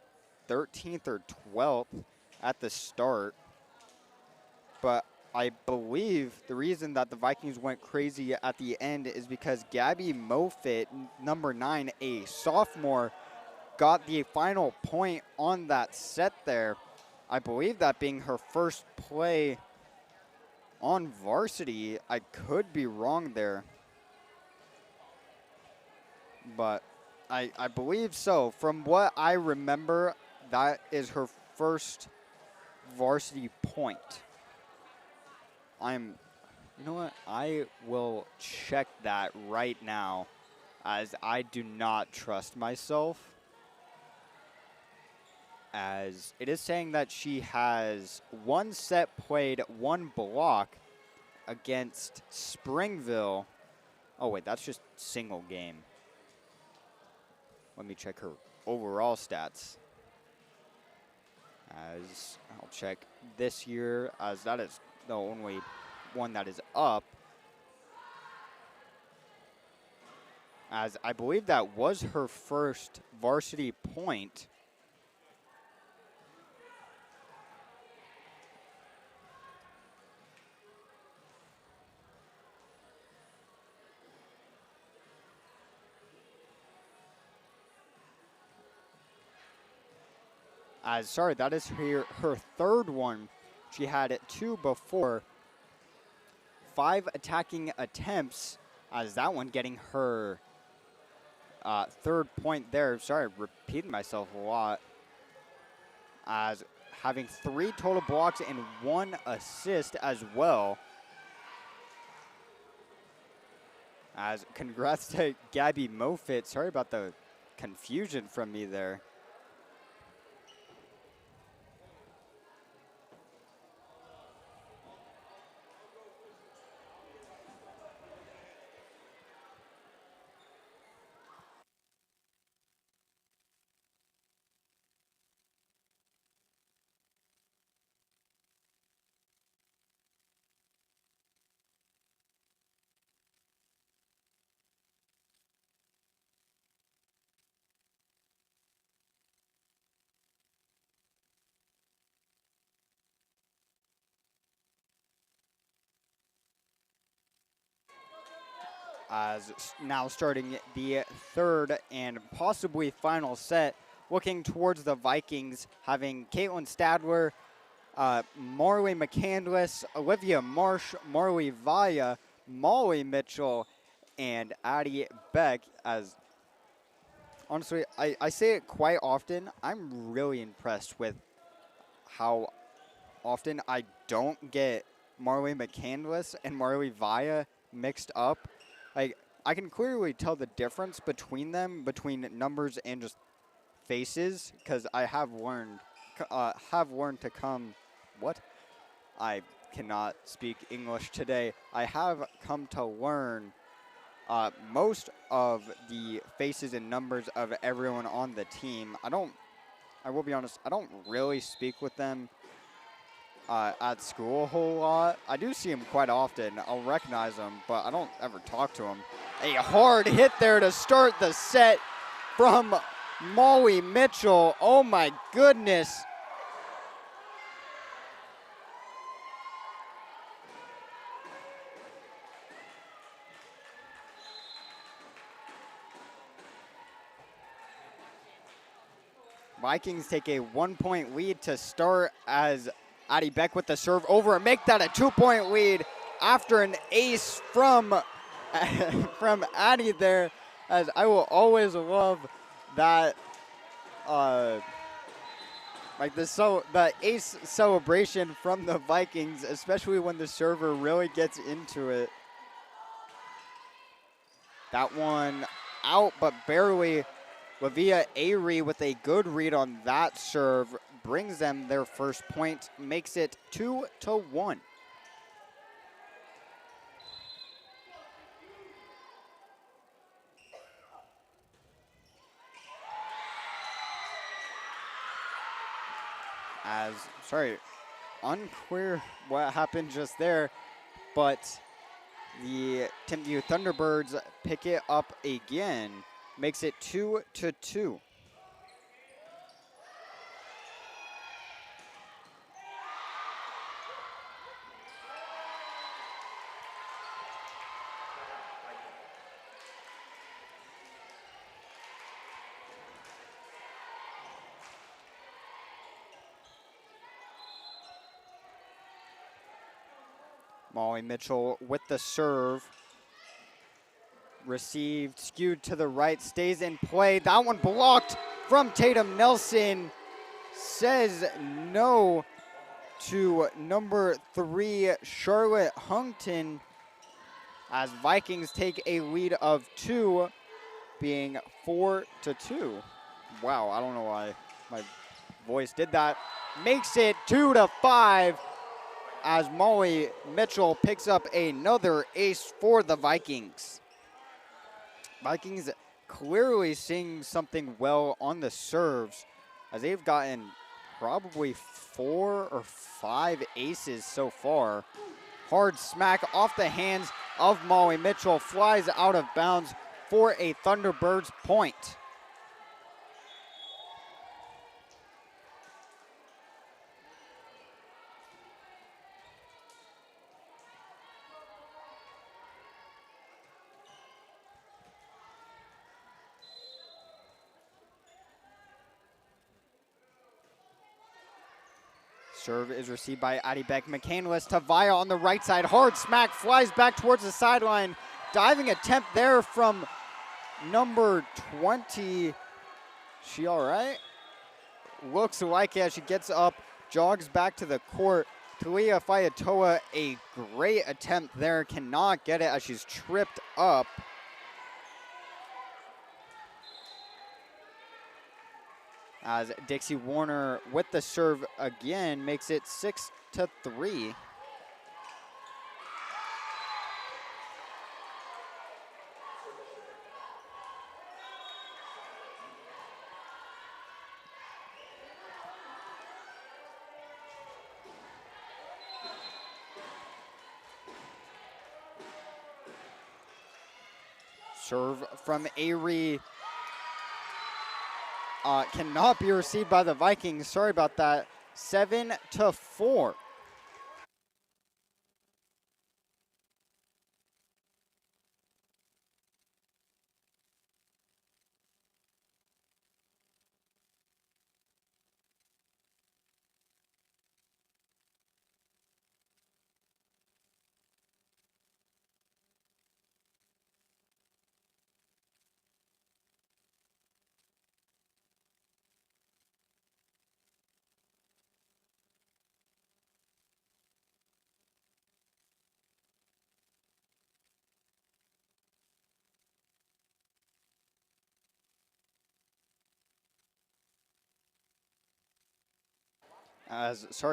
13th or 12th at the start. But I believe the reason that the Vikings went crazy at the end is because Gabby Moffitt, number 9, a sophomore, got the final point on that set there. I believe that being her first play on varsity. I could be wrong there, but I believe so. From what I remember, that is her first varsity point. You know what? I will check that right now, as I do not trust myself. As it is saying that she has one set played, one block against Springville. Oh wait, that's just single game. Let me check her overall stats. As I'll check this year, as that is the only one that is up. As I believe that was her first varsity point. Sorry, that is her third one. She had 2 before. 5 attacking attempts, as that one getting her third point there. Sorry, repeating myself a lot. As having 3 total blocks and 1 assist as well. As congrats to Gabby Moffitt. Sorry about the confusion from me there. As now starting the third and possibly final set, looking towards the Vikings, having Caitlin Stadler, Marley McCandless, Olivia Marsh, Marley Vaya, Molly Mitchell, and Addie Beck. As honestly, I say it quite often. I'm really impressed with how often I don't get Marley McCandless and Marley Via mixed up. Like, I can clearly tell the difference between them, between numbers and just faces, because I have learned to come. What? I cannot speak English today. I have come to learn most of the faces and numbers of everyone on the team. I will be honest, I don't really speak with them at school a whole lot. I do see them quite often. I'll recognize them, but I don't ever talk to them. A hard hit there to start the set from Molly Mitchell. Oh my goodness. Vikings take a 1-point lead to start as Addie Beck with the serve over and make that a 2-point lead after an ace from Addie there. As I will always love that, the ace celebration from the Vikings, especially when the server really gets into it. That one out, but barely. Lavia Avery with a good read on that serve brings them their first point, makes it 2-1. Unclear what happened just there, but the Timpview Thunderbirds pick it up again, makes it 2-2. Molly Mitchell with the serve. Received, skewed to the right, stays in play. That one blocked from Tatum Nelson. Says no to number 3, Charlotte Huntington, as Vikings take a lead of 2, being 4-2. Wow, I don't know why my voice did that. Makes it 2-5 as Molly Mitchell picks up another ace for the Vikings. Vikings clearly seeing something well on the serves, as they've gotten probably 4 or 5 aces so far. Hard smack off the hands of Molly Mitchell, flies out of bounds for a Thunderbirds point. Serve is received by Addie Beck. McCandless to Via on the right side. Hard smack, flies back towards the sideline. Diving attempt there from number 20. She all right? Looks like it as she gets up, jogs back to the court. Talia Fayatoa, a great attempt there. Cannot get it as she's tripped up. As Dixie Warner with the serve again makes it 6-3. Serve from Avery. Cannot be received by the Vikings. Sorry about that. 7-4.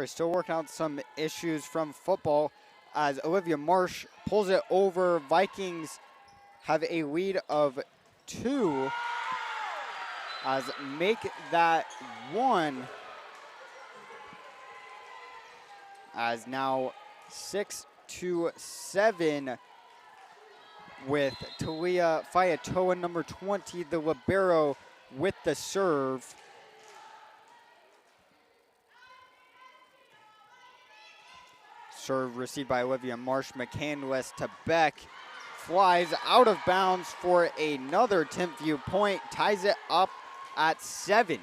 Still working out some issues from football as Olivia Marsh pulls it over. Vikings have a lead of 2 as make that 1 as now 6-7 with Talia Fayatoa, number 20, the libero, with the serve. Serve received by Olivia Marsh. McCandless to Beck. Flies out of bounds for another Timpview point. Ties it up at 7.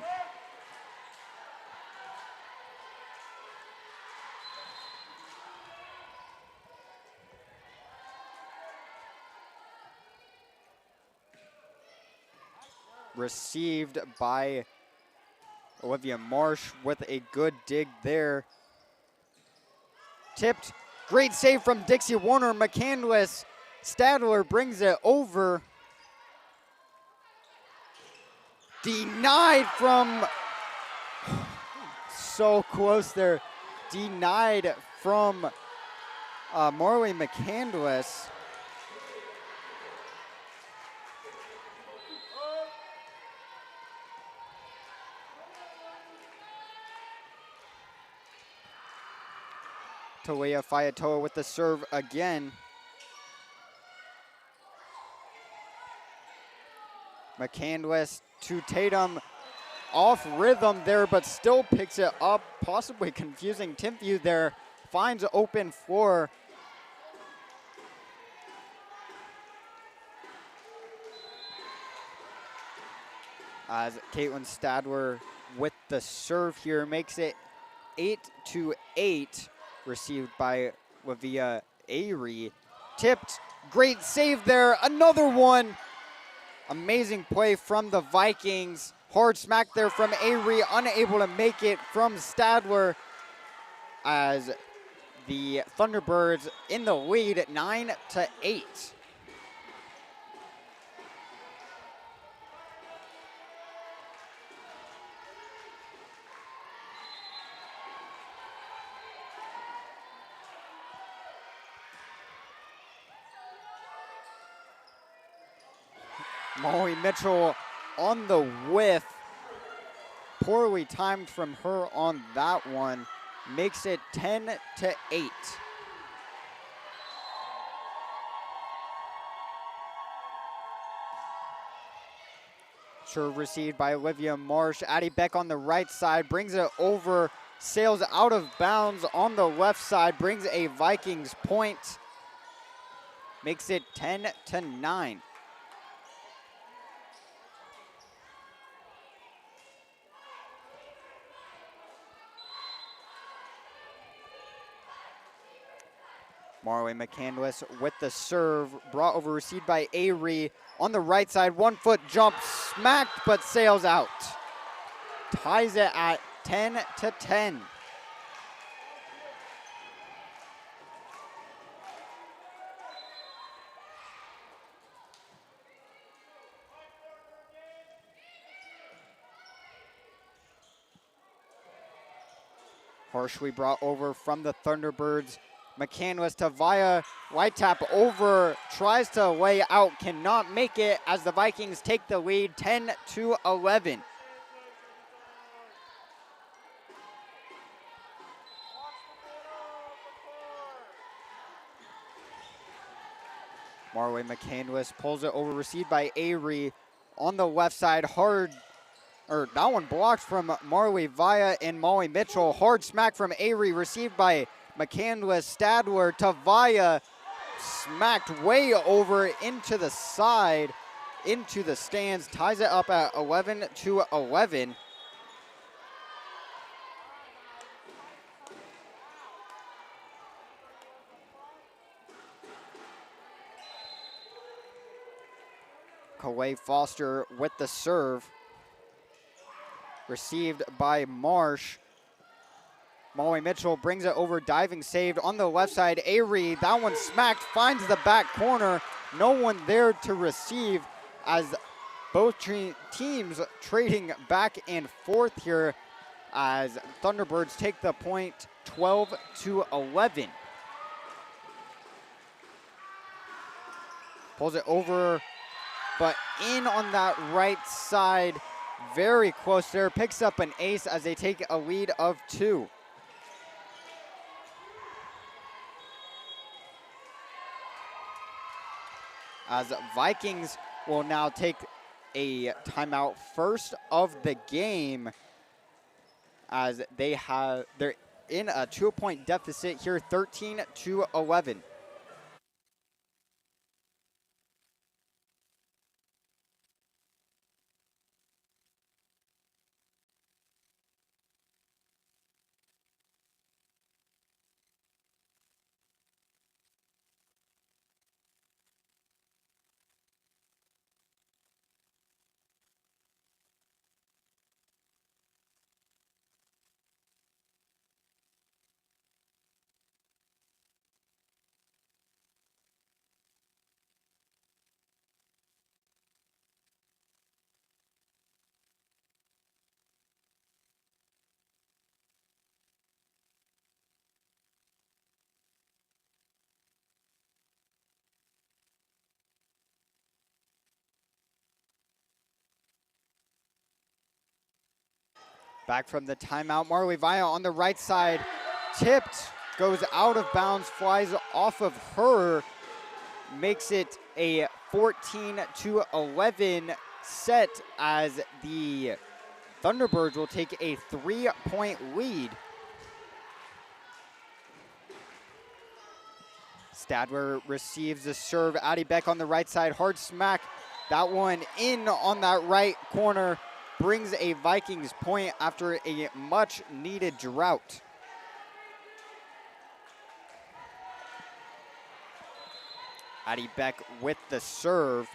Received by Olivia Marsh with a good dig there. Tipped. Great save from Dixie Warner. McCandless. Stadler brings it over. Denied from, so close there. Denied from Marley McCandless. Talia Fayatoa with the serve again. McCandless to Tatum, off rhythm there, but still picks it up, possibly confusing Timpview there. Finds open floor. As Caitlin Stadler with the serve here makes it 8-8. Received by Lavia Airy. Tipped, great save there, another one. Amazing play from the Vikings. Hard smack there from Airy, unable to make it from Stadler as the Thunderbirds in the lead at 9-8. Molly Mitchell on the whiff. Poorly timed from her on that one. Makes it 10-8. Serve received by Olivia Marsh. Addie Beck on the right side brings it over. Sails out of bounds on the left side. Brings a Vikings point. Makes it 10-9. Marley McCandless with the serve, brought over, received by Airy on the right side. 1 foot jump, smacked, but sails out. Ties it at 10-10. Harshly brought over from the Thunderbirds. McCandless to Via, right tap over, tries to lay out, cannot make it as the Vikings take the lead 10-11. Marley McCandless pulls it over, received by Airy on the left side, that one blocked from Marley Via and Molly Mitchell. Hard smack from Airy, received by McCandless. Stadler to Via, smacked way over into the side, into the stands, ties it up at 11-11. Kalei Foster with the serve. Received by Marsh. Molly Mitchell brings it over, diving saved on the left side. Airy, that one smacked, finds the back corner. No one there to receive as both teams trading back and forth here as Thunderbirds take the point 12-11. Pulls it over, but in on that right side, very close there. Picks up an ace as they take a lead of 2. As Vikings will now take a timeout first of the game, as they're in a 2-point deficit here, 13-11. Back from the timeout, Marley Vaya on the right side, tipped, goes out of bounds, flies off of her, makes it a 14-11 set as the Thunderbirds will take a 3-point lead. Stadler receives the serve. Addie Beck on the right side, hard smack. That one in on that right corner. Brings a Vikings point after a much-needed drought. Addie Beck with the serve.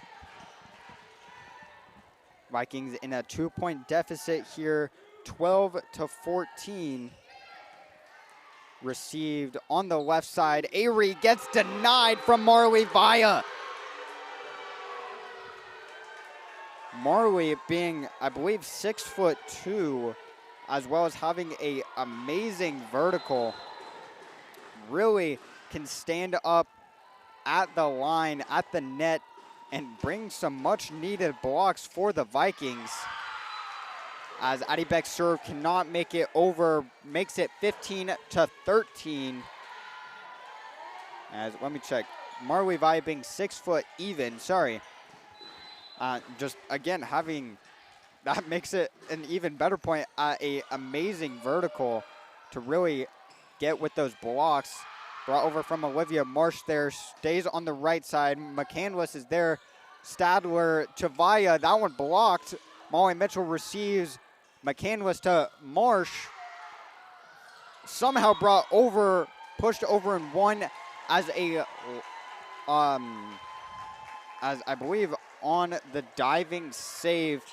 Vikings in a 2-point deficit here, 12-14. Received on the left side. Avery gets denied from Marley Vaya. Marley being, I believe, 6'2", as well as having a amazing vertical, really can stand up at the line, at the net, and bring some much needed blocks for the Vikings. As Addie Beck's serve cannot make it over, makes it 15-13. As, let me check, Marley Vaya being 6 foot even, sorry. Just, again, that makes it an even better point. A amazing vertical to really get with those blocks. Brought over from Olivia Marsh there, stays on the right side. McCandless is there. Stadler to Vaya, that one blocked. Molly Mitchell receives. McCandless to Marsh. Somehow brought over, pushed over and won as I believe on the diving save.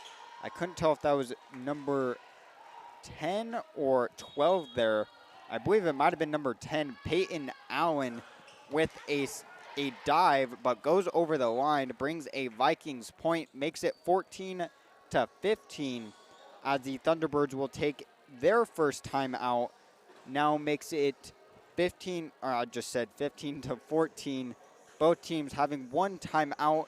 I couldn't tell if that was number 10 or 12 there. I believe it might have been number 10, Peyton Allen, with a dive, but goes over the line, brings a Vikings point, makes it 14-15, as the Thunderbirds will take their first time out. Now makes it 15-14. Both teams having one timeout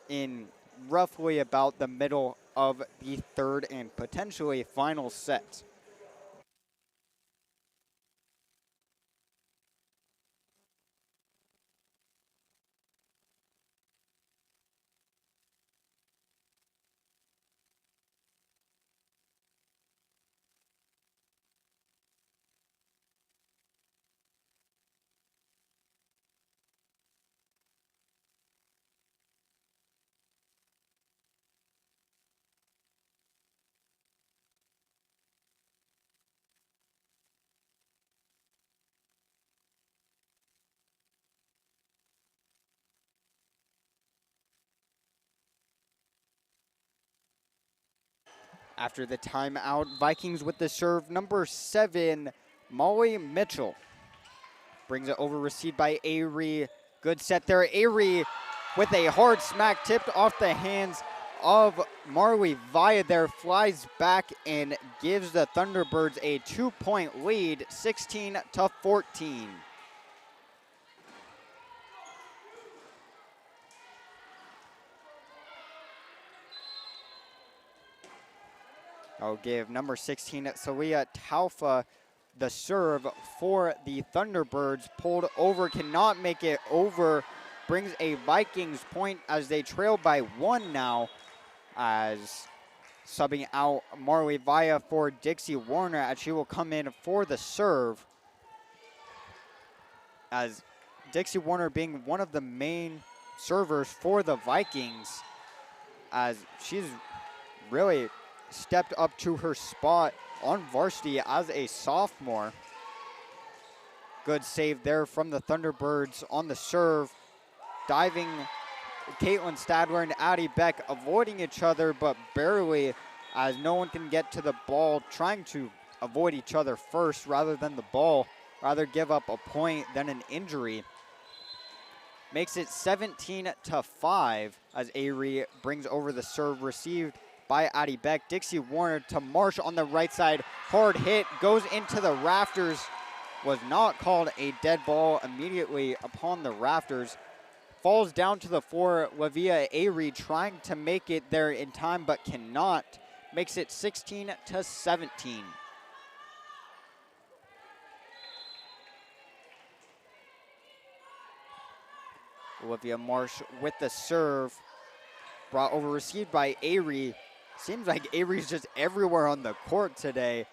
in roughly about the middle of the third and potentially final set. After the timeout, Vikings with the serve, number 7, Molly Mitchell. Brings it over, received by Avery. Good set there. Avery with a hard smack tipped off the hands of Marley Via there flies back and gives the Thunderbirds a 2-point lead, 16-14. I'll give number 16, Salia Taufa, the serve for the Thunderbirds. Pulled over, cannot make it over. Brings a Vikings point as they trail by 1 now. As subbing out Marley Via for Dixie Warner, as she will come in for the serve. As Dixie Warner being one of the main servers for the Vikings, as she's really stepped up to her spot on varsity as a sophomore. Good save there from the Thunderbirds on the serve. Diving Caitlin Stadler and Addie Beck avoiding each other, but barely, as no one can get to the ball, trying to avoid each other first rather than the ball, rather give up a point than an injury. Makes it 17-5 as Avery brings over the serve received by Addie Beck. Dixie Warner to Marsh on the right side. Hard hit, goes into the rafters. Was not called a dead ball immediately upon the rafters. Falls down to the floor. Lavia Avery trying to make it there in time, but cannot. Makes it 16-17. Olivia Marsh with the serve. Brought over, received by Avery. Seems like Avery's just everywhere on the court today.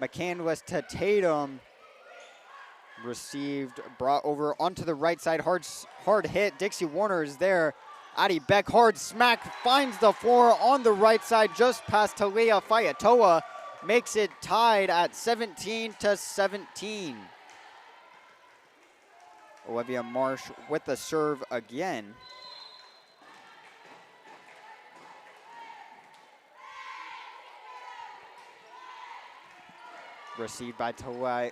McCandless to Tatum. Received, brought over onto the right side. Hard hit. Dixie Warner is there. Addie Beck, hard smack, finds the floor on the right side, just past Talia Fayatoa. Makes it tied at 17-17. Olivia Marsh with the serve again. Received by Talia,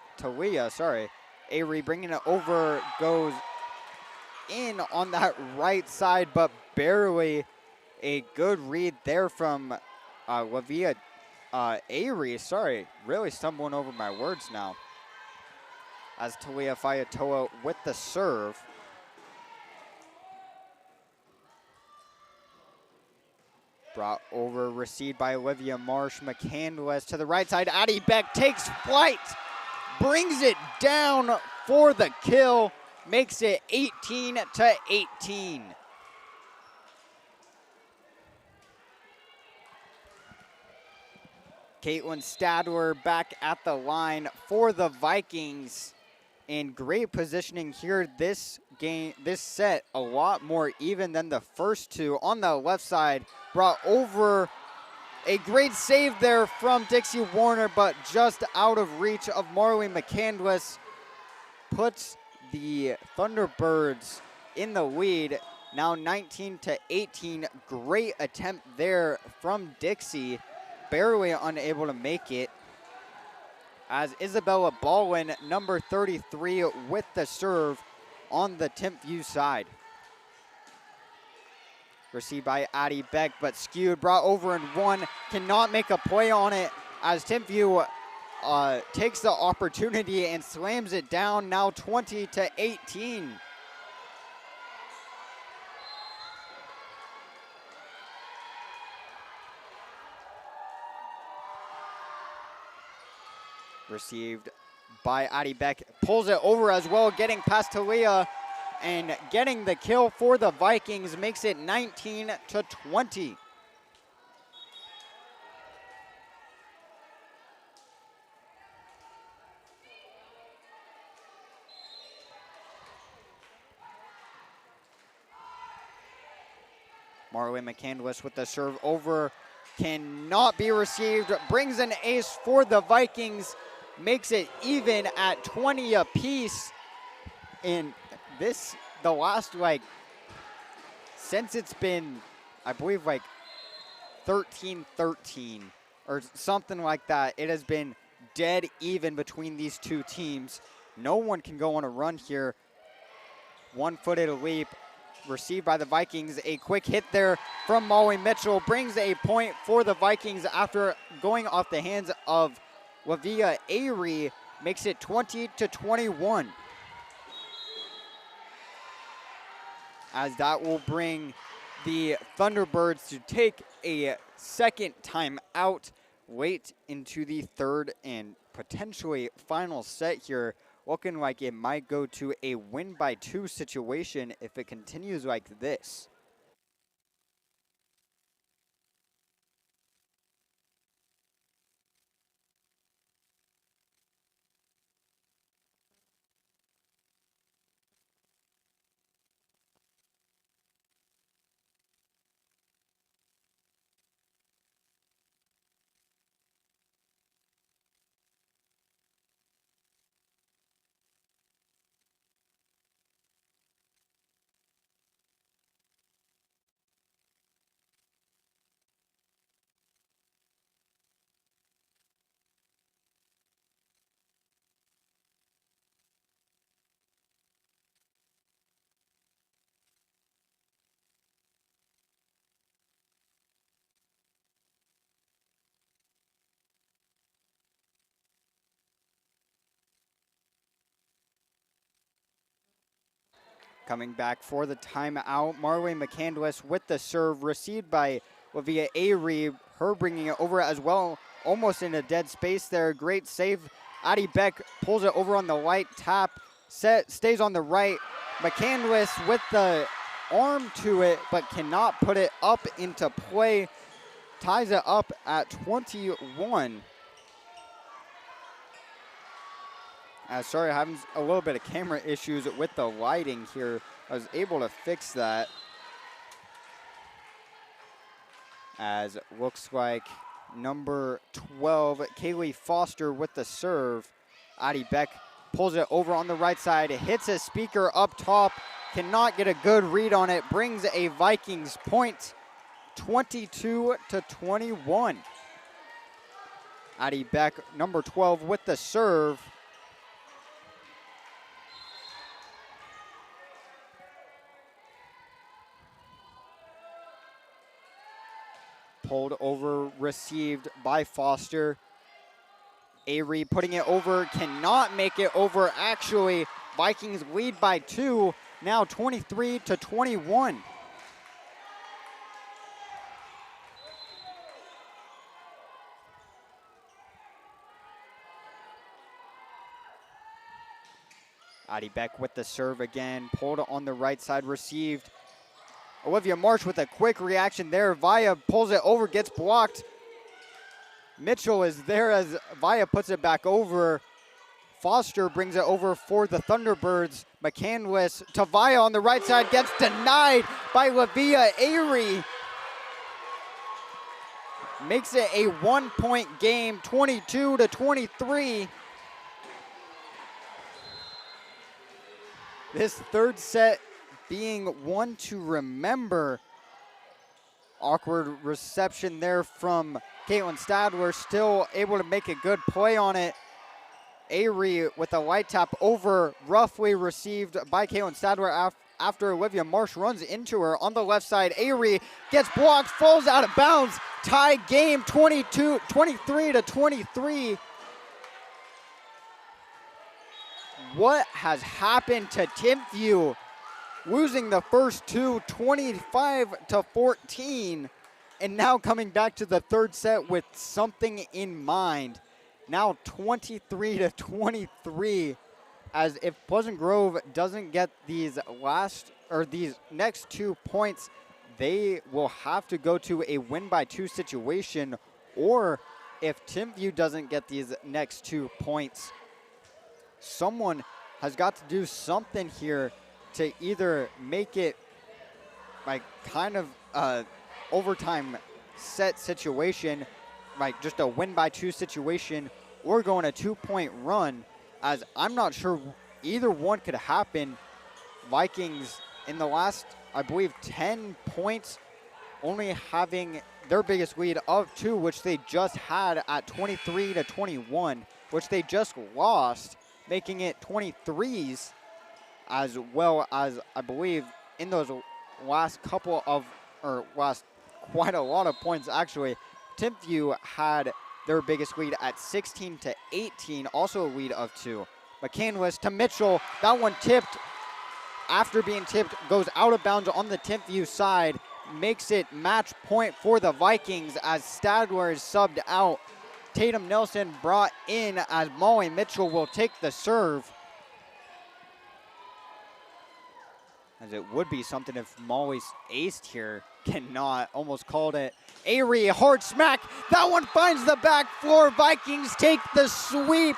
Avery bringing it over, goes in on that right side, but barely. A good read there from Lavia Avery, really stumbling over my words now. As Talia Fayatoa with the serve. Brought over, received by Olivia Marsh. McCandless to the right side. Addie Beck takes flight, brings it down for the kill, makes it 18-18. Caitlin Stadler back at the line for the Vikings. In great positioning here this game, this set, a lot more even than the first two. On the left side, brought over, a great save there from Dixie Warner, but just out of reach of Marley McCandless. Puts the Thunderbirds in the lead, now 19-18. Great attempt there from Dixie, barely unable to make it. As Isabella Baldwin, number 33, with the serve on the Timpview side. Received by Addie Beck, but skewed, brought over and one. Cannot make a play on it as Timpview takes the opportunity and slams it down, now 20-18. Received by Addie Beck, pulls it over as well, getting past Talia and getting the kill for the Vikings, makes it 19-20. Marley McCandless with the serve over, cannot be received, brings an ace for the Vikings, makes it even at 20 apiece. And this, the last, since it's been, I believe, 13-13 or something like that, it has been dead even between these two teams. No one can go on a run here. One-footed leap received by the Vikings. A quick hit there from Molly Mitchell brings a point for the Vikings after going off the hands of Lavia Avery, makes it 20-21. As that will bring the Thunderbirds to take a second time out late into the third and potentially final set here. Looking like it might go to a win by 2 situation if it continues like this. Coming back for the timeout, Marley McCandless with the serve, received by Lavia Avery. Her bringing it over as well, almost in a dead space there. Great save. Addie Beck pulls it over on the light tap, stays on the right. McCandless with the arm to it, but cannot put it up into play. Ties it up at 21. Sorry, having a little bit of camera issues with the lighting here. I was able to fix that. As it looks like number 12, Kaylee Foster with the serve. Addie Beck pulls it over on the right side, hits a speaker up top, cannot get a good read on it, brings a Vikings point, 22-21. Addie Beck, number 12 with the serve. Pulled over, received by Foster. Avery putting it over, cannot make it over. Actually, Vikings lead by 2, now 23-21. Addie Beck with the serve again, pulled on the right side, received. Olivia Marsh with a quick reaction there. Via pulls it over, gets blocked. Mitchell is there as Via puts it back over. Foster brings it over for the Thunderbirds. McCandless to Via on the right side, gets denied by Lavia Avery. Makes it a 1-point game, 22-23. This third set being one to remember. Awkward reception there from Caitlin Stadler, still able to make a good play on it. Avery with a light tap over, roughly received by Caitlin Stadler after Olivia Marsh runs into her on the left side. Avery gets blocked, falls out of bounds. Tie game, 23-23. What has happened to Timpview? Losing the first two, 25-14, and now coming back to the third set with something in mind. Now 23-23, as if Pleasant Grove doesn't get these next 2 points, they will have to go to a win by 2 situation, or if Timpview doesn't get these next 2 points, someone has got to do something here to either make it like kind of overtime set situation, like just a win by 2 situation, or go on a 2-point run, as I'm not sure either one could happen. Vikings in the last, I believe, 10 points, only having their biggest lead of 2, which they just had at 23-21, which they just lost, making it 23s. As well as, I believe, in those last quite a lot of points actually. Timpview had their biggest lead at 16-18, also a lead of 2. McCandless to Mitchell, that one tipped. After being tipped, goes out of bounds on the Timpview side, makes it match point for the Vikings as Stadler is subbed out. Tatum Nelson brought in as Molly Mitchell will take the serve. As it would be something if Molly's aced here. Cannot, almost called it. Avery, hard smack. That one finds the back floor. Vikings take the sweep.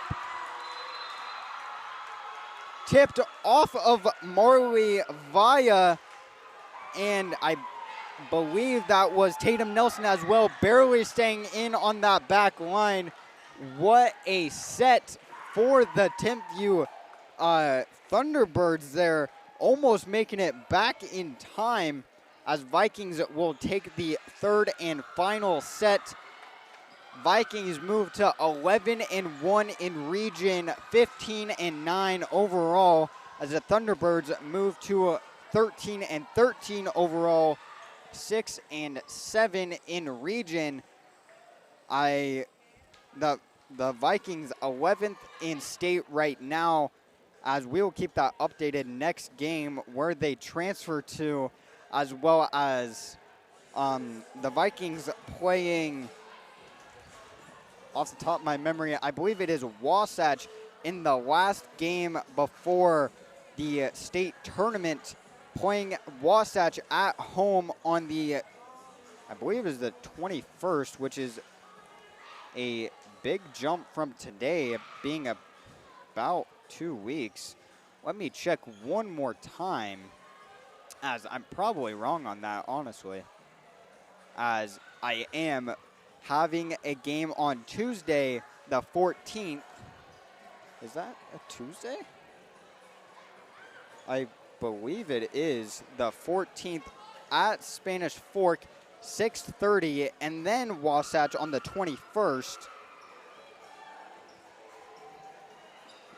Tipped off of Marley Vaya. And I believe that was Tatum Nelson as well, barely staying in on that back line. What a set for the Timpview Thunderbirds there. Almost making it back in time as Vikings will take the third and final set. Vikings move to 11-1 in region, 15-9 overall, as the Thunderbirds move to 13-13 overall, 6-7 in region. The Vikings 11th in state right now, as we will keep that updated next game where they transfer to, as well as the Vikings playing, off the top of my memory, I believe it is Wasatch in the last game before the state tournament, playing Wasatch at home on the, I believe it is the 21st, which is a big jump from today, being about 2 weeks. Let me check one more time, as I'm probably wrong on that, honestly, as I am having a game on Tuesday, the 14th. Is that a Tuesday? I believe it is the 14th at Spanish Fork, 6:30, and then Wasatch on the 21st.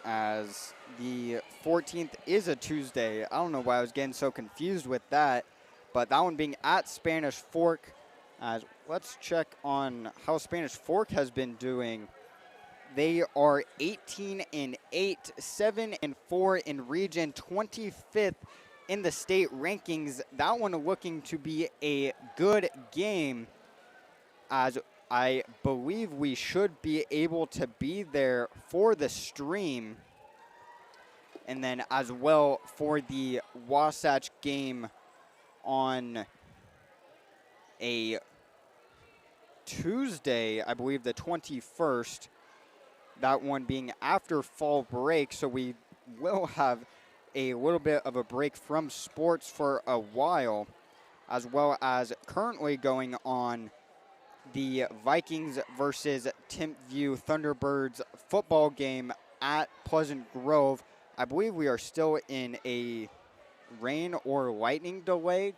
As the 14th is a Tuesday. I don't know why I was getting so confused with that, but that one being at Spanish Fork. Let's check on how Spanish Fork has been doing. They are 18-8, 7-4 in region, 25th in the state rankings. That one looking to be a good game, as I believe we should be able to be there for the stream. And then as well for the Wasatch game on a Tuesday, I believe the 21st. That one being after fall break, so we will have a little bit of a break from sports for a while, as well as currently going on the Vikings versus Timpview Thunderbirds football game at Pleasant Grove. I believe we are still in a rain or lightning delay,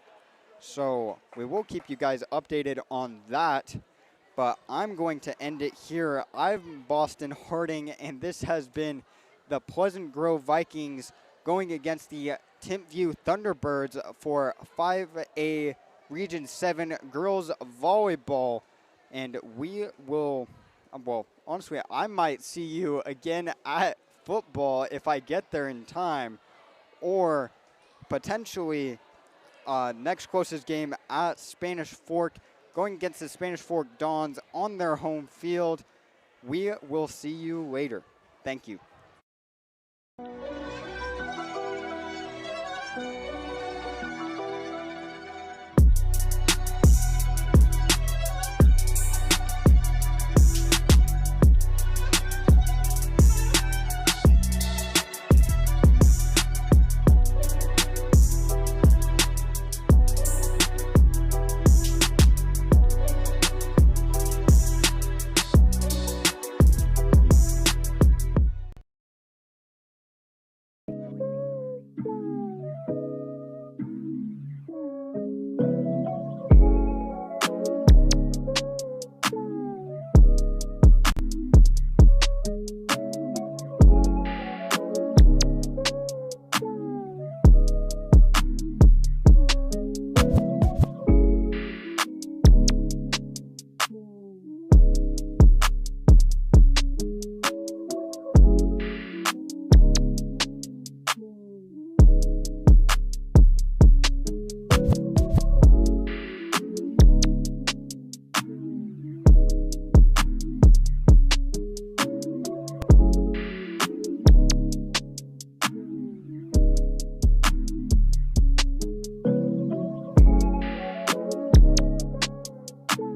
so we will keep you guys updated on that. But I'm going to end it here. I'm Boston Harding, and this has been the Pleasant Grove Vikings going against the Timpview Thunderbirds for 5A Region 7 Girls Volleyball. And we will, well, honestly, I might see you again at football if I get there in time, or potentially next closest game at Spanish Fork, going against the Spanish Fork Dons on their home field. We will see you later. Thank you.